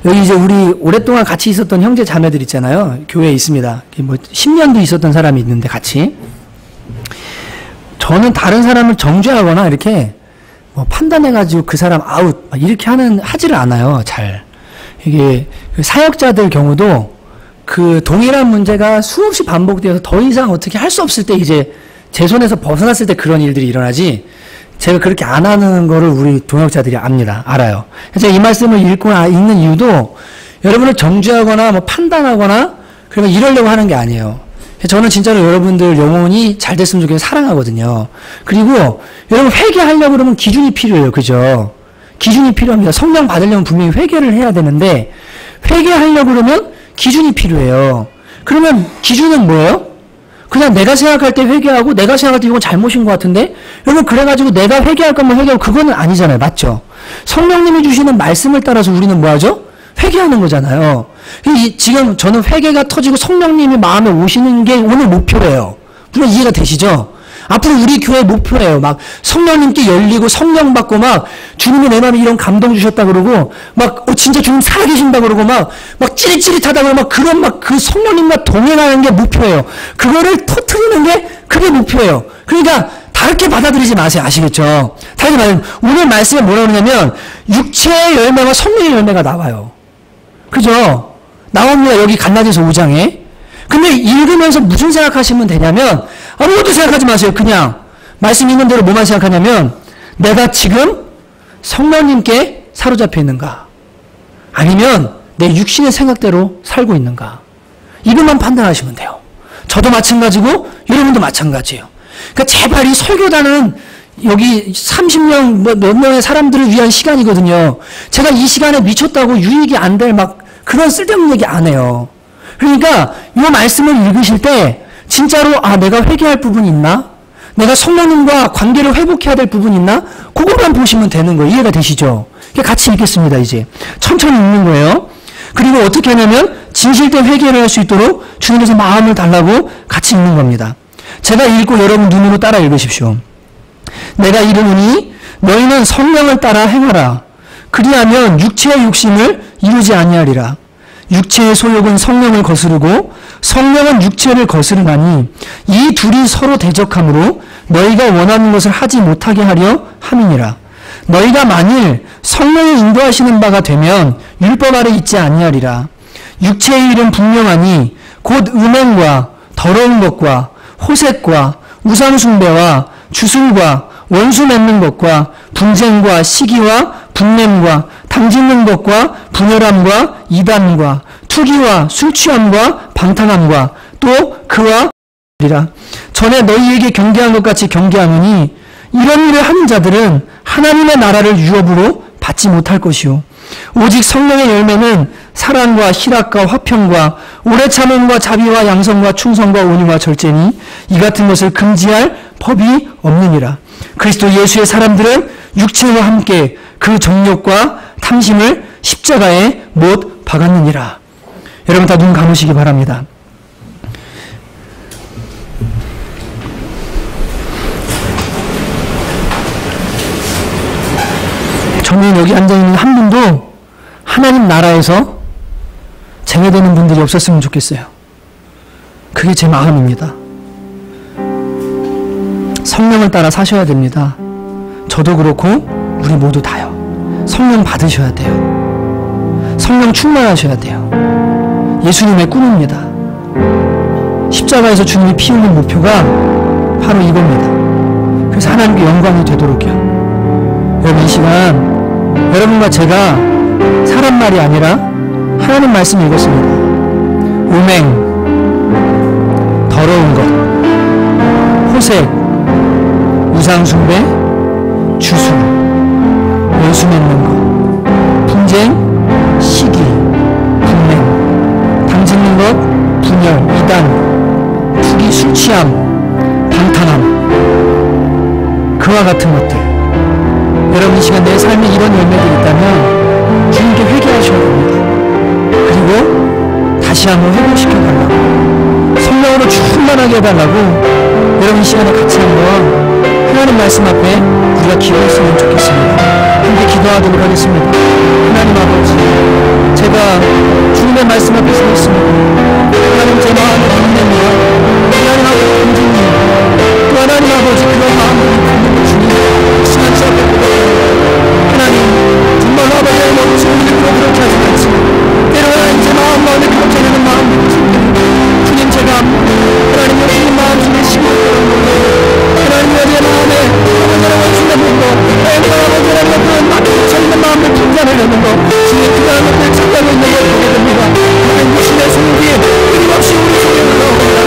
여기 이제 우리 오랫동안 같이 있었던 형제 자매들 있잖아요. 교회에 있습니다. 뭐 10년도 있었던 사람이 있는데 같이. 저는 다른 사람을 정죄하거나 이렇게 뭐 판단해가지고 그 사람 아웃 이렇게 하지를 않아요. 잘. 이게 사역자들 경우도 그 동일한 문제가 수없이 반복되어서 더 이상 어떻게 할 수 없을 때 이제 제 손에서 벗어났을 때 그런 일들이 일어나지, 제가 그렇게 안 하는 거를 우리 동역자들이 압니다. 알아요. 제가 이 말씀을 읽는 이유도 여러분을 정죄하거나 뭐 판단하거나 그러면 이러려고 하는 게 아니에요. 저는 진짜로 여러분들 영혼이 잘 됐으면 좋겠는 사랑하거든요. 그리고 여러분 회개하려고 그러면 기준이 필요해요. 그죠? 기준이 필요합니다. 성령 받으려면 분명히 회개를 해야 되는데 회개하려고 그러면 기준이 필요해요. 그러면 기준은 뭐예요? 그냥 내가 생각할 때 회개하고 내가 생각할 때 이건 잘못인 것 같은데 여러분 그래가지고 내가 회개할 거면 회개하고 그거는 아니잖아요. 맞죠? 성령님이 주시는 말씀을 따라서 우리는 뭐하죠? 회개하는 거잖아요. 지금 저는 회개가 터지고 성령님이 마음에 오시는 게 오늘 목표예요. 물론 이해가 되시죠? 앞으로 우리 교회 목표예요. 막 성령님께 열리고 성령 받고 막 주님이 내 마음에 이런 감동 주셨다 그러고 막 진짜 주님 살아계신다 그러고 막 찌릿찌릿하다 그러고 막 그런 막 그 성령님과 동행하는 게 목표예요. 그거를 터트리는 게 그게 목표예요. 그러니까 다르게 받아들이지 마세요. 아시겠죠? 다르게 말하면 오늘 말씀에 뭐라고 그러냐면 육체의 열매와 성령의 열매가 나와요. 그죠? 나옵니다. 여기 갈라디아서 5장에. 근데 읽으면서 무슨 생각하시면 되냐면 아무것도 생각하지 마세요. 그냥 말씀 있는 대로 뭐만 생각하냐면 내가 지금 성령님께 사로잡혀 있는가? 아니면 내 육신의 생각대로 살고 있는가? 이것만 판단하시면 돼요. 저도 마찬가지고 여러분도 마찬가지예요. 그러니까 제발 이 설교단은 여기 30명 몇 명의 사람들을 위한 시간이거든요. 제가 이 시간에 미쳤다고 유익이 안 될 막 그런 쓸데없는 얘기 안 해요. 그러니까 이 말씀을 읽으실 때 진짜로 내가 회개할 부분이 있나? 내가 성령님과 관계를 회복해야 될 부분이 있나? 그것만 보시면 되는 거예요. 이해가 되시죠? 같이 읽겠습니다. 이제 천천히 읽는 거예요. 그리고 어떻게 하냐면 진실된 회개를 할 수 있도록 주님께서 마음을 달라고 같이 읽는 겁니다. 제가 읽고 여러분 눈으로 따라 읽으십시오. 내가 이르노니 너희는 성령을 따라 행하라. 그리하면 육체의 욕심을 이루지 아니하리라. 육체의 소욕은 성령을 거스르고 성령은 육체를 거스르나니 이 둘이 서로 대적하므로 너희가 원하는 것을 하지 못하게 하려 함이니라. 너희가 만일 성령이 인도하시는 바가 되면 율법 아래 있지 아니하리라. 육체의 일은 분명하니 곧 음행과 더러운 것과 호색과 우상숭배와 주술과 원수 맺는 것과 분쟁과 시기와 분냄과 당짓는 것과 분열함과 이단과 투기와 술취함과 방탕함과 또 그와 이라. 전에 너희에게 경계한 것 같이 경계하노니 이런 일을 하는 자들은 하나님의 나라를 유업으로 받지 못할 것이요 오직 성령의 열매는 사랑과 희락과 화평과 오래 참음과 자비와 양성과 충성과 온유와 절제니 이 같은 것을 금지할 법이 없느니라. 그리스도 예수의 사람들은 육체와 함께 그 정욕과 탐심을 십자가에 못 박았느니라. 여러분 다 눈 감으시기 바랍니다. 저는 여기 앉아있는 한 분도 하나님 나라에서 쟁여되는 분들이 없었으면 좋겠어요. 그게 제 마음입니다. 성령을 따라 사셔야 됩니다. 저도 그렇고 우리 모두 다요. 성령 받으셔야 돼요. 성령 충만하셔야 돼요. 예수님의 꿈입니다. 십자가에서 주님이 피우는 목표가 바로 이겁니다. 그래서 하나님께 영광이 되도록요. 여러분 이 시간 여러분과 제가 사람 말이 아니라 하나님 말씀 읽었습니다. 음행, 더러운 것, 호색, 우상숭배, 주술, 원수 맺는 것, 분쟁, 시기, 분냄, 당짓는 것, 분열, 이단, 투기, 술취함, 방탕함, 그와 같은 것들. 여러분 이 시간 내 삶에 이런 열매들이 있다면 주님께 회개하셔야 됩니다. 그리고 다시 한번 회복시켜달라고 성령으로 충만하게 해달라고 여러분 이 시간에 같이 한번 하나님 말씀 앞에 우리가 기도했으면 좋겠습니다. 함께 기도하도록 하겠습니다. 하나님 아버지, 제가 주님의 말씀 앞에 서 있습니다. 하나님 제 마음을 담냅니다. 하나님 아버지 긍휼히 또 하나님 아버지 그런 마음을 담는 주님 시간 주 앞에 하나님 정말로 아버지의 멋진 일으로 그렇게 하지 않지만 때로 하나님 제 마음에 그렇게 되는 마음이 있습니다. 주님 제가 하나님 여러분 마음속에 심었던 하나님 여러분의 마음에 아버지의 원수의 분노 하나님 아버지의 그런 막혀있는 마음을 분간하려는 것 주님 그다음에 찾아가고 있는 걸 보게 됩니다. 하나님 주신의 성기 끊임없이 우리 속에 흘러옵니다.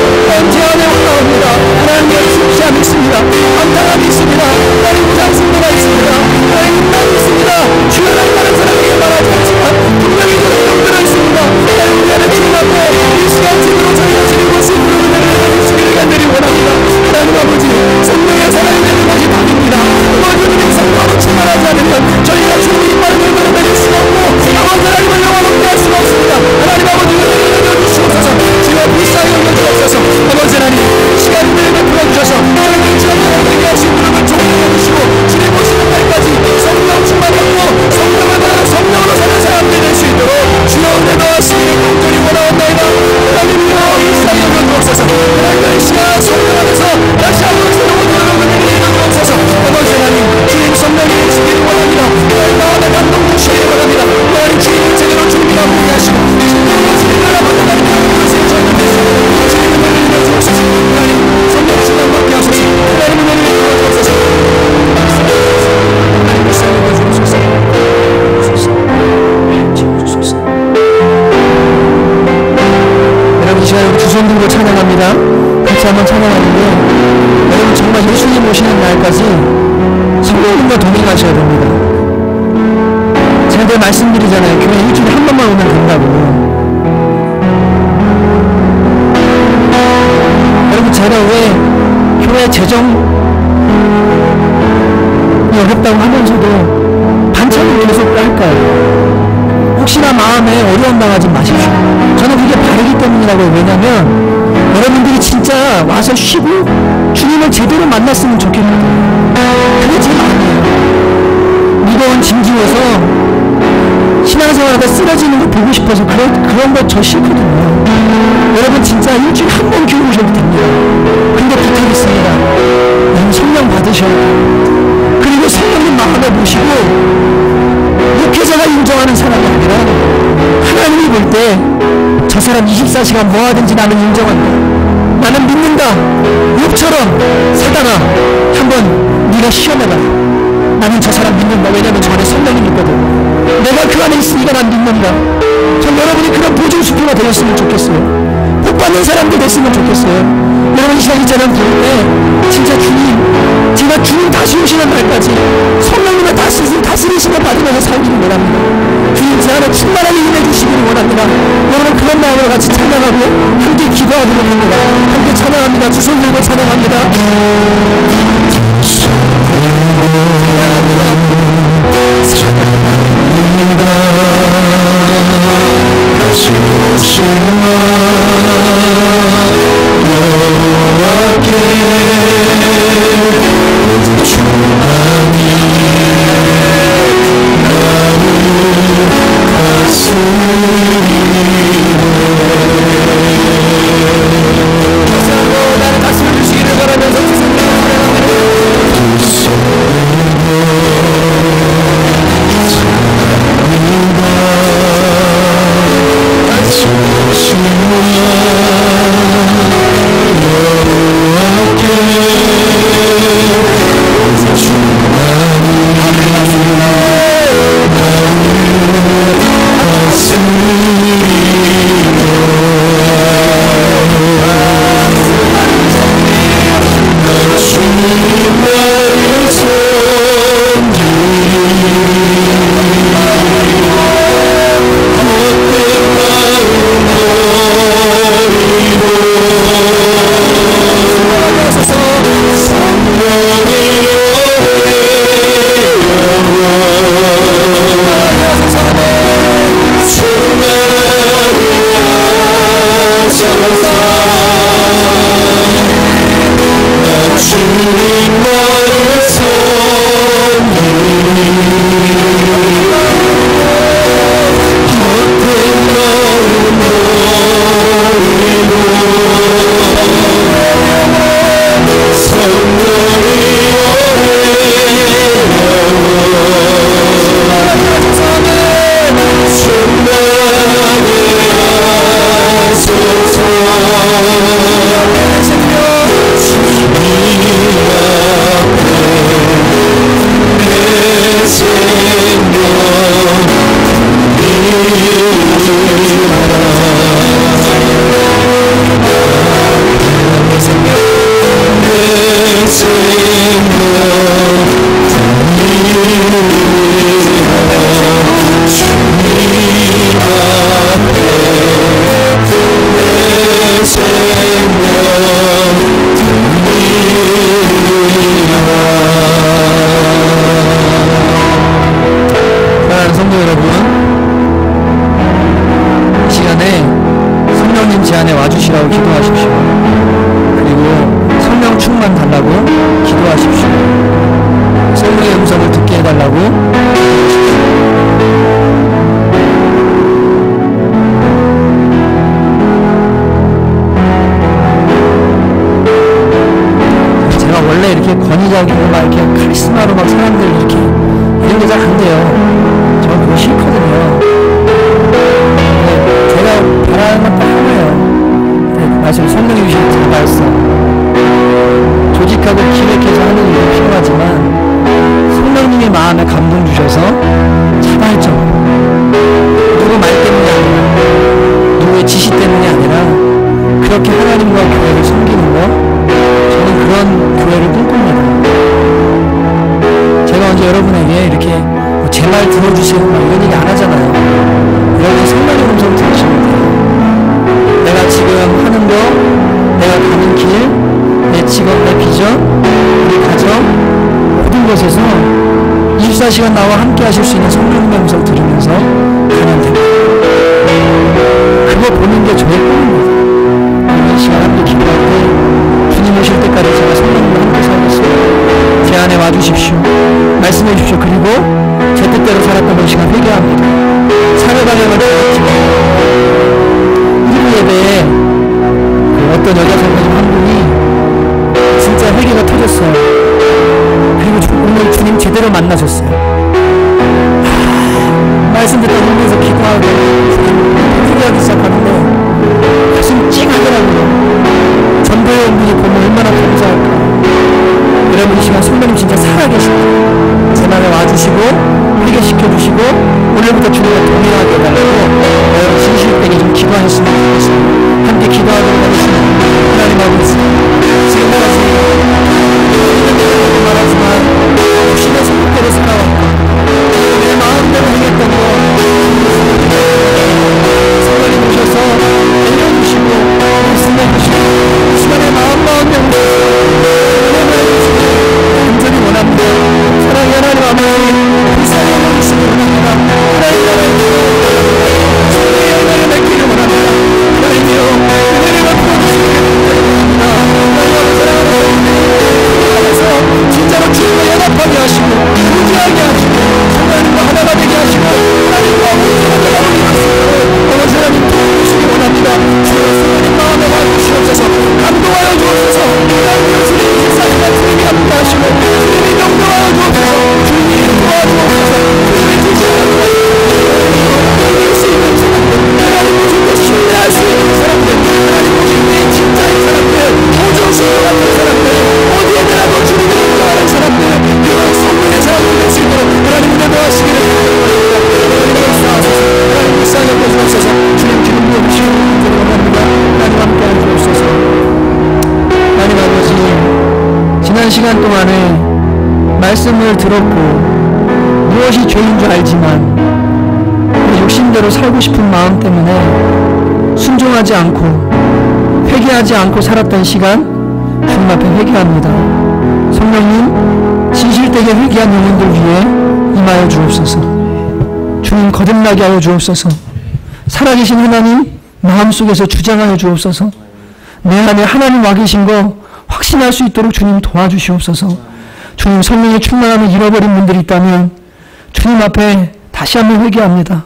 되는데 여러분 정말 예수님 오시는 날까지 성령님과 동행하셔야 됩니다. 제가 늘 말씀드리잖아요. 교회 일주일에 한 번만 오면 된다고. 여러분 제가 왜 교회 재정이 어렵다고 하면서도 반찬을 계속 할까요? 혹시나 마음에 어려움 당하지 마십시오. 저는 그게 바르기 때문이라고요. 왜냐면 여러분들이 진짜 와서 쉬고 주님을 제대로 만났으면 좋겠거든요. 그게 제 마음이에요. 무거운 짐 지워서 신앙생활하다 쓰러지는 거 보고 싶어서 그런 거 저 싫거든요. 여러분 진짜 일주일에 한 번 교회 오셔도 됩니다. 근데 부탁있습니다. 여러분 성령 받으셔야 돼요. 그리고 성령님 마음에 모시고 목회자가 인정하는 사람이 아니라 하나님이 볼 때 저 사람 24시간 뭐 하든지 나는 인정한다. 나는 믿는다. 욥처럼 사단아 한번 네가 시험해봐. 나는 저 사람 믿는다. 왜냐면 저 안에 성령이 있거든. 내가 그 안에 있으니까 난 믿는다. 전 여러분이 그런 보증수표가 되었으면 좋겠어요. 복 받는 사람들 됐으면 좋겠어요. 여러분 이 시간 있잖아요. 볼 때 진짜 주님, 제가 주님 다시 오시는 날까지 성령님의 다스리심을 받으면서 살기를 원합니다. 주님 제 안에 충만하게 임해주시기를 원합니다. 여러분 그런 마음으로 같이 찬양하고 함께 기도하기를 합니다. 함께 찬양합니다. 두 손 들고 찬양합니다. 다시 오시는 여호와께 우리 주님이 나를 다스리네. 나를 다스려 주시기를 바라면서 두 손 들고 권위적이고 막 이렇게 카리스마로 막 사람들 이렇게 이런 게 잘 안 돼요. 저는 그거 싫거든요. 제가 바라는 건 딱 하나예요. 말씀 성령이 주신 자발성, 조직하고 기획해서 하는 일도 필요하지만 성령님의 마음에 감동 주셔서 자발적으로 누구 말 때문이 아니라 누구의 지시 때문이 아니라 그렇게 하나님과 교회를 섬기는 거 그런 교회를 꿈꿉니다. 제가 언제 여러분에게 이렇게 뭐 제 말 들어주세요 막 이런 얘기 안 하잖아요. 여러분이 성령의 음성 들으시면 돼요. 내가 지금 하는 거, 내가 가는 길, 내 직업, 내 비전, 우리 가정, 모든 것에서 24시간 나와 함께 하실 수 있는 성령의 음성 들으면서 가면 됩니다. 그거 보는 게 저의 꿈입니다. 이런 시간 함께 기도할 때 주님 오실 때까지 제가 성령님과 함께 살겠습니다. 제 안에 와주십시오. 말씀해 주십시오. 그리고 제 뜻대로 살았던 그 시간 회개합니다. 사회 방향을 잡았지만 일부 예배에 그 어떤 여자 선생님 한 분이 진짜 회개가 터졌어요. 그리고 오늘 주님 제대로 만나셨어요. 말씀 듣다 보면서 기도하고 회개하기 시작하는데 가슴 찡하더라고요. 전도회 온 분이 보면 얼마나 감사할까. 여러분 이 시간 성령님 진짜 살아계십니다. 제 말에 와주시고 회개시켜주시고 오늘부터 주님과 동행하게 해달라고 여러분 진실되게 좀 기도하셨으면 좋겠습니다. 함께 기도하도록 하겠습니다. 하나님 아버지 지금까지 말하지만 신의 성격대로 살아왔고 내 마음대로 행했던 거 성령님 오셔서 알려주시고 말씀해주시고 이 시간에 마음마음에 간절히 원합니다. 사랑의 하나님 아버지 불쌍히 여겨주시기 원합니다. 하나님 나라의 성령의 연락을 맺기를 원합니다. 하나님이여 은혜를 베풀어주시기 원합니다. 하나님 사랑하는 진짜로 주님과 연합하게 하시고 부지하게 하시고 하나님과 하나가 되게 하시고 하나님과 온전하게 아버지 하나님 도와주시기 원합니다. 주여 성령님 마음에 와주시옵소서. 감동하여 주옵소서. 하나님 주님 세상과 주님이 함께 하시고 주님이 명령하여 주옵소서. 주님이 도와주옵소서. 주님이 지시하여 이길 수 있는 사람들 하나님 오실 때 신뢰할 수 있는 사람들 하나님 오실 때 진짜인 사람들 오정신 같은 사람들 어디에더라도 주님을 인정하는 사람들 그런 성령의 사람을 낼 수 있도록 하나님 인도하시기를 하나님 역사하소서. 하나님 불쌍히 여겨주옵소서. 주님 기름 부어주시고 원합니다. 하나님 함께하여 주옵소서. 하나님 아버지 지난 시간 동안에 말씀을 들었고 무엇이 죄인 줄 알지만 욕심대로 살고 싶은 마음 때문에 순종하지 않고 회개하지 않고 살았던 시간 주님 앞에 회개합니다. 성령님 진실되게 회개한 영혼들 위해 임하여 주옵소서. 주님 거듭나게 하여 주옵소서. 살아계신 하나님 마음속에서 주장하여 주옵소서. 내 안에 하나님 와 계신 거 확신할 수 있도록 주님 도와주시옵소서. 주님 성령의 충만함을 잃어버린 분들이 있다면 주님 앞에 다시 한번 회개합니다.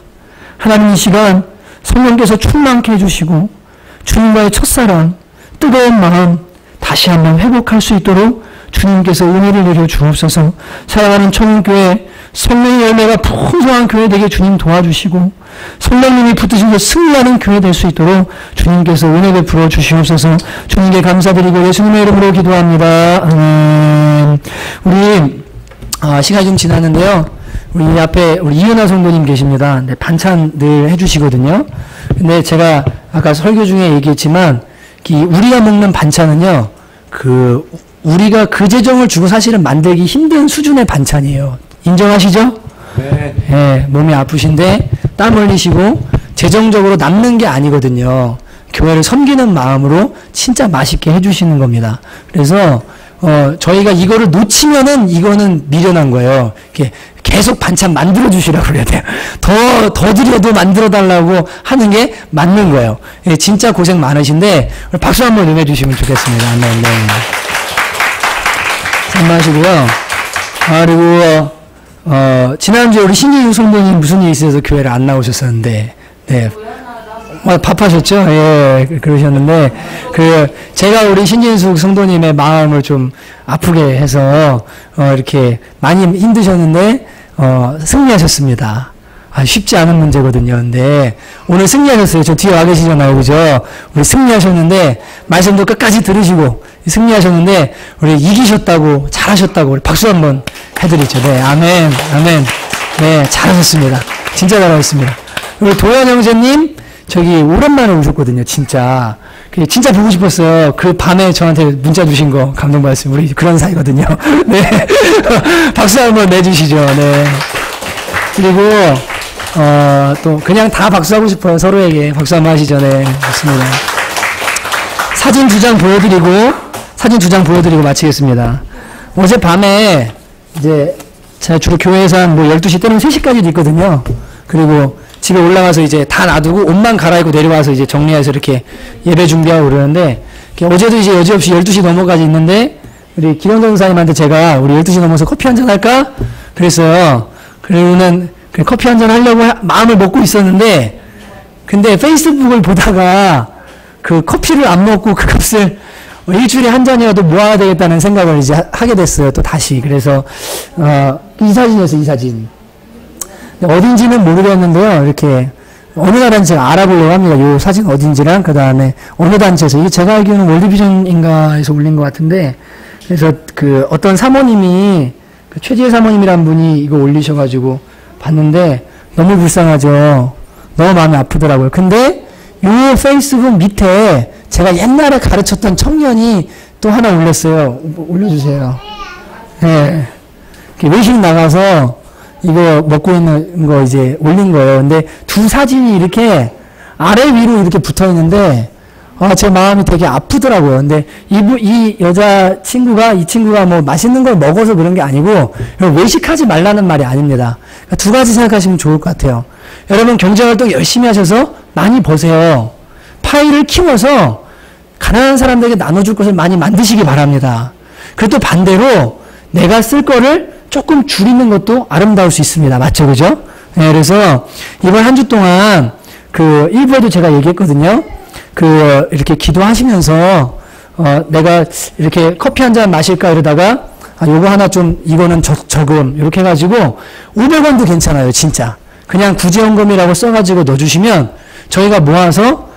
하나님 이 시간 성령께서 충만케 해주시고 주님과의 첫사랑 뜨거운 마음 다시 한번 회복할 수 있도록 주님께서 은혜를 내려 주옵소서. 사랑하는 청년교회 성령의 열매가 풍성한 교회 되게 주님 도와주시고 성령님이 붙으셔서 승리하는 교회 될 수 있도록 주님께서 은혜 베풀어 주시옵소서. 주님께 감사드리고 예수님의 이름으로 기도합니다. 우리 시간이 좀 지났는데요. 우리 앞에 우리 이은하 성도님 계십니다. 네, 반찬 늘 해주시거든요. 근데 제가 아까 설교 중에 얘기했지만 우리가 먹는 반찬은요, 우리가 그 재정을 주고 사실은 만들기 힘든 수준의 반찬이에요. 인정하시죠? 네. 네, 몸이 아프신데 땀 흘리시고 재정적으로 남는 게 아니거든요. 교회를 섬기는 마음으로 진짜 맛있게 해주시는 겁니다. 그래서 저희가 이거를 놓치면은 이거는 미련한 거예요. 이렇게 계속 반찬 만들어 주시라고 그래야 돼요. 더 드려도 만들어 달라고 하는 게 맞는 거예요. 예, 진짜 고생 많으신데 박수 한번 응해 주시면 좋겠습니다. 네, 네. 산마시고요. 그리고 지난주에 우리 신진숙 성도님 무슨 일이 있어서 교회를 안 나오셨었는데, 네. 밥하셨죠? 예, 그러셨는데, 제가 우리 신진숙 성도님의 마음을 좀 아프게 해서, 이렇게 많이 힘드셨는데, 승리하셨습니다. 쉽지 않은 문제거든요. 근데, 오늘 승리하셨어요. 저 뒤에 와 계시잖아요. 그죠? 우리 승리하셨는데, 말씀도 끝까지 들으시고, 승리하셨는데, 우리 이기셨다고, 잘하셨다고, 우리 박수 한번 해드리죠. 네, 아멘, 아멘. 네, 잘하셨습니다. 진짜 잘하셨습니다. 우리 도현 형제님, 저기 오랜만에 오셨거든요, 진짜. 진짜 보고 싶었어요. 그 밤에 저한테 문자 주신 거 감동받았어요. 우리 그런 사이거든요. 네. 박수 한번 내주시죠. 네. 그리고, 또, 그냥 다 박수하고 싶어요. 서로에게. 박수 한번 하시죠. 네. 좋습니다. 사진 두 장 보여드리고 마치겠습니다. 어젯밤에, 이제, 제가 주로 교회에서 한 뭐 12시 때는 3시까지도 있거든요. 그리고 집에 올라가서 이제 다 놔두고 옷만 갈아입고 내려와서 이제 정리해서 이렇게 예배 준비하고 그러는데, 어제도 이제 여지없이 12시 넘어까지 있는데, 우리 기령정 사님한테 제가 우리 12시 넘어서 커피 한잔 할까? 그랬어요. 그러고는 커피 한잔 하려고 마음을 먹고 있었는데, 근데 페이스북을 보다가 그 커피를 안 먹고 그 값을 일주일에 한 잔이라도 모아야 되겠다는 생각을 이제 하게 됐어요. 또 다시. 그래서, 이 사진이었어요, 이 사진. 어딘지는 모르겠는데요. 이렇게, 어느 나라인지 제가 알아보려고 합니다. 요 사진 어딘지랑, 그 다음에 어느 단체에서. 이게 제가 알기로는 월드비전인가에서 올린 것 같은데, 그래서 그 어떤 사모님이, 그 최지혜 사모님이란 분이 이거 올리셔가지고 봤는데, 너무 불쌍하죠. 너무 마음이 아프더라고요. 근데, 요 페이스북 밑에 제가 옛날에 가르쳤던 청년이 또 하나 올렸어요. 올려주세요. 네. 외식 나가서 이거 먹고 있는 거 이제 올린 거예요. 근데 두 사진이 이렇게 아래 위로 이렇게 붙어 있는데, 제 마음이 되게 아프더라고요. 근데 이 이 친구가 뭐 맛있는 걸 먹어서 그런 게 아니고, 외식하지 말라는 말이 아닙니다. 그러니까 두 가지 생각하시면 좋을 것 같아요. 여러분 경제활동 열심히 하셔서 많이 버세요. 파이를 키워서 가난한 사람들에게 나눠줄 것을 많이 만드시기 바랍니다. 그리고 또 반대로 내가 쓸 거를 조금 줄이는 것도 아름다울 수 있습니다. 맞죠? 그죠? 네, 그래서 이번 한 주 동안 그 일부에도 제가 얘기했거든요. 이렇게 기도하시면서 내가 이렇게 커피 한 잔 마실까 이러다가 요거 하나 좀 이거는 저금 이렇게 해가지고 500원도 괜찮아요. 진짜. 그냥 구제연금이라고 써가지고 넣어주시면 저희가 모아서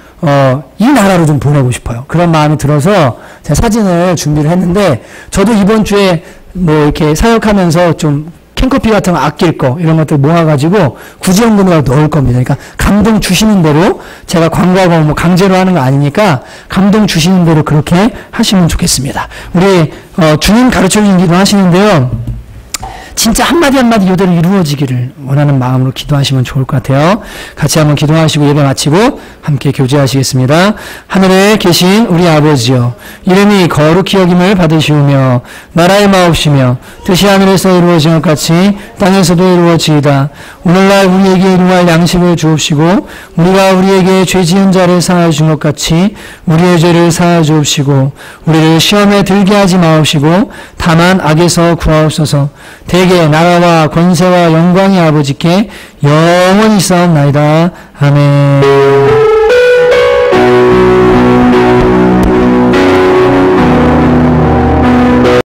이 나라로 좀 보내고 싶어요. 그런 마음이 들어서 제가 사진을 준비를 했는데, 저도 이번 주에 뭐 이렇게 사역하면서 좀 캔커피 같은 거 아낄 거 이런 것들 모아가지고 구제연금이라고 넣을 겁니다. 그러니까 감동 주시는 대로, 제가 광고하고 뭐 강제로 하는 거 아니니까 감동 주시는 대로 그렇게 하시면 좋겠습니다. 우리 주님 가르쳐주신 기도 하시는데요. 진짜 한마디 한마디 이대로 이루어지기를 원하는 마음으로 기도하시면 좋을 것 같아요. 같이 한번 기도하시고 예배 마치고 함께 교제하시겠습니다. 하늘에 계신 우리 아버지여, 이름이 거룩히 여김을 받으시오며 나라의 마옵시며 뜻이 하늘에서 이루어진 것 같이 땅에서도 이루어지이다. 오늘날 우리에게 일용할 양식을 주옵시고 우리가 우리에게 죄 지은 자를 사하여 준 것 같이 우리의 죄를 사하여 주옵시고 우리를 시험에 들게 하지 마옵시고 다만 악에서 구하옵소서. 대개 나라와 권세와 영광이 아버지께 영원히 있사옵나이다. 아멘.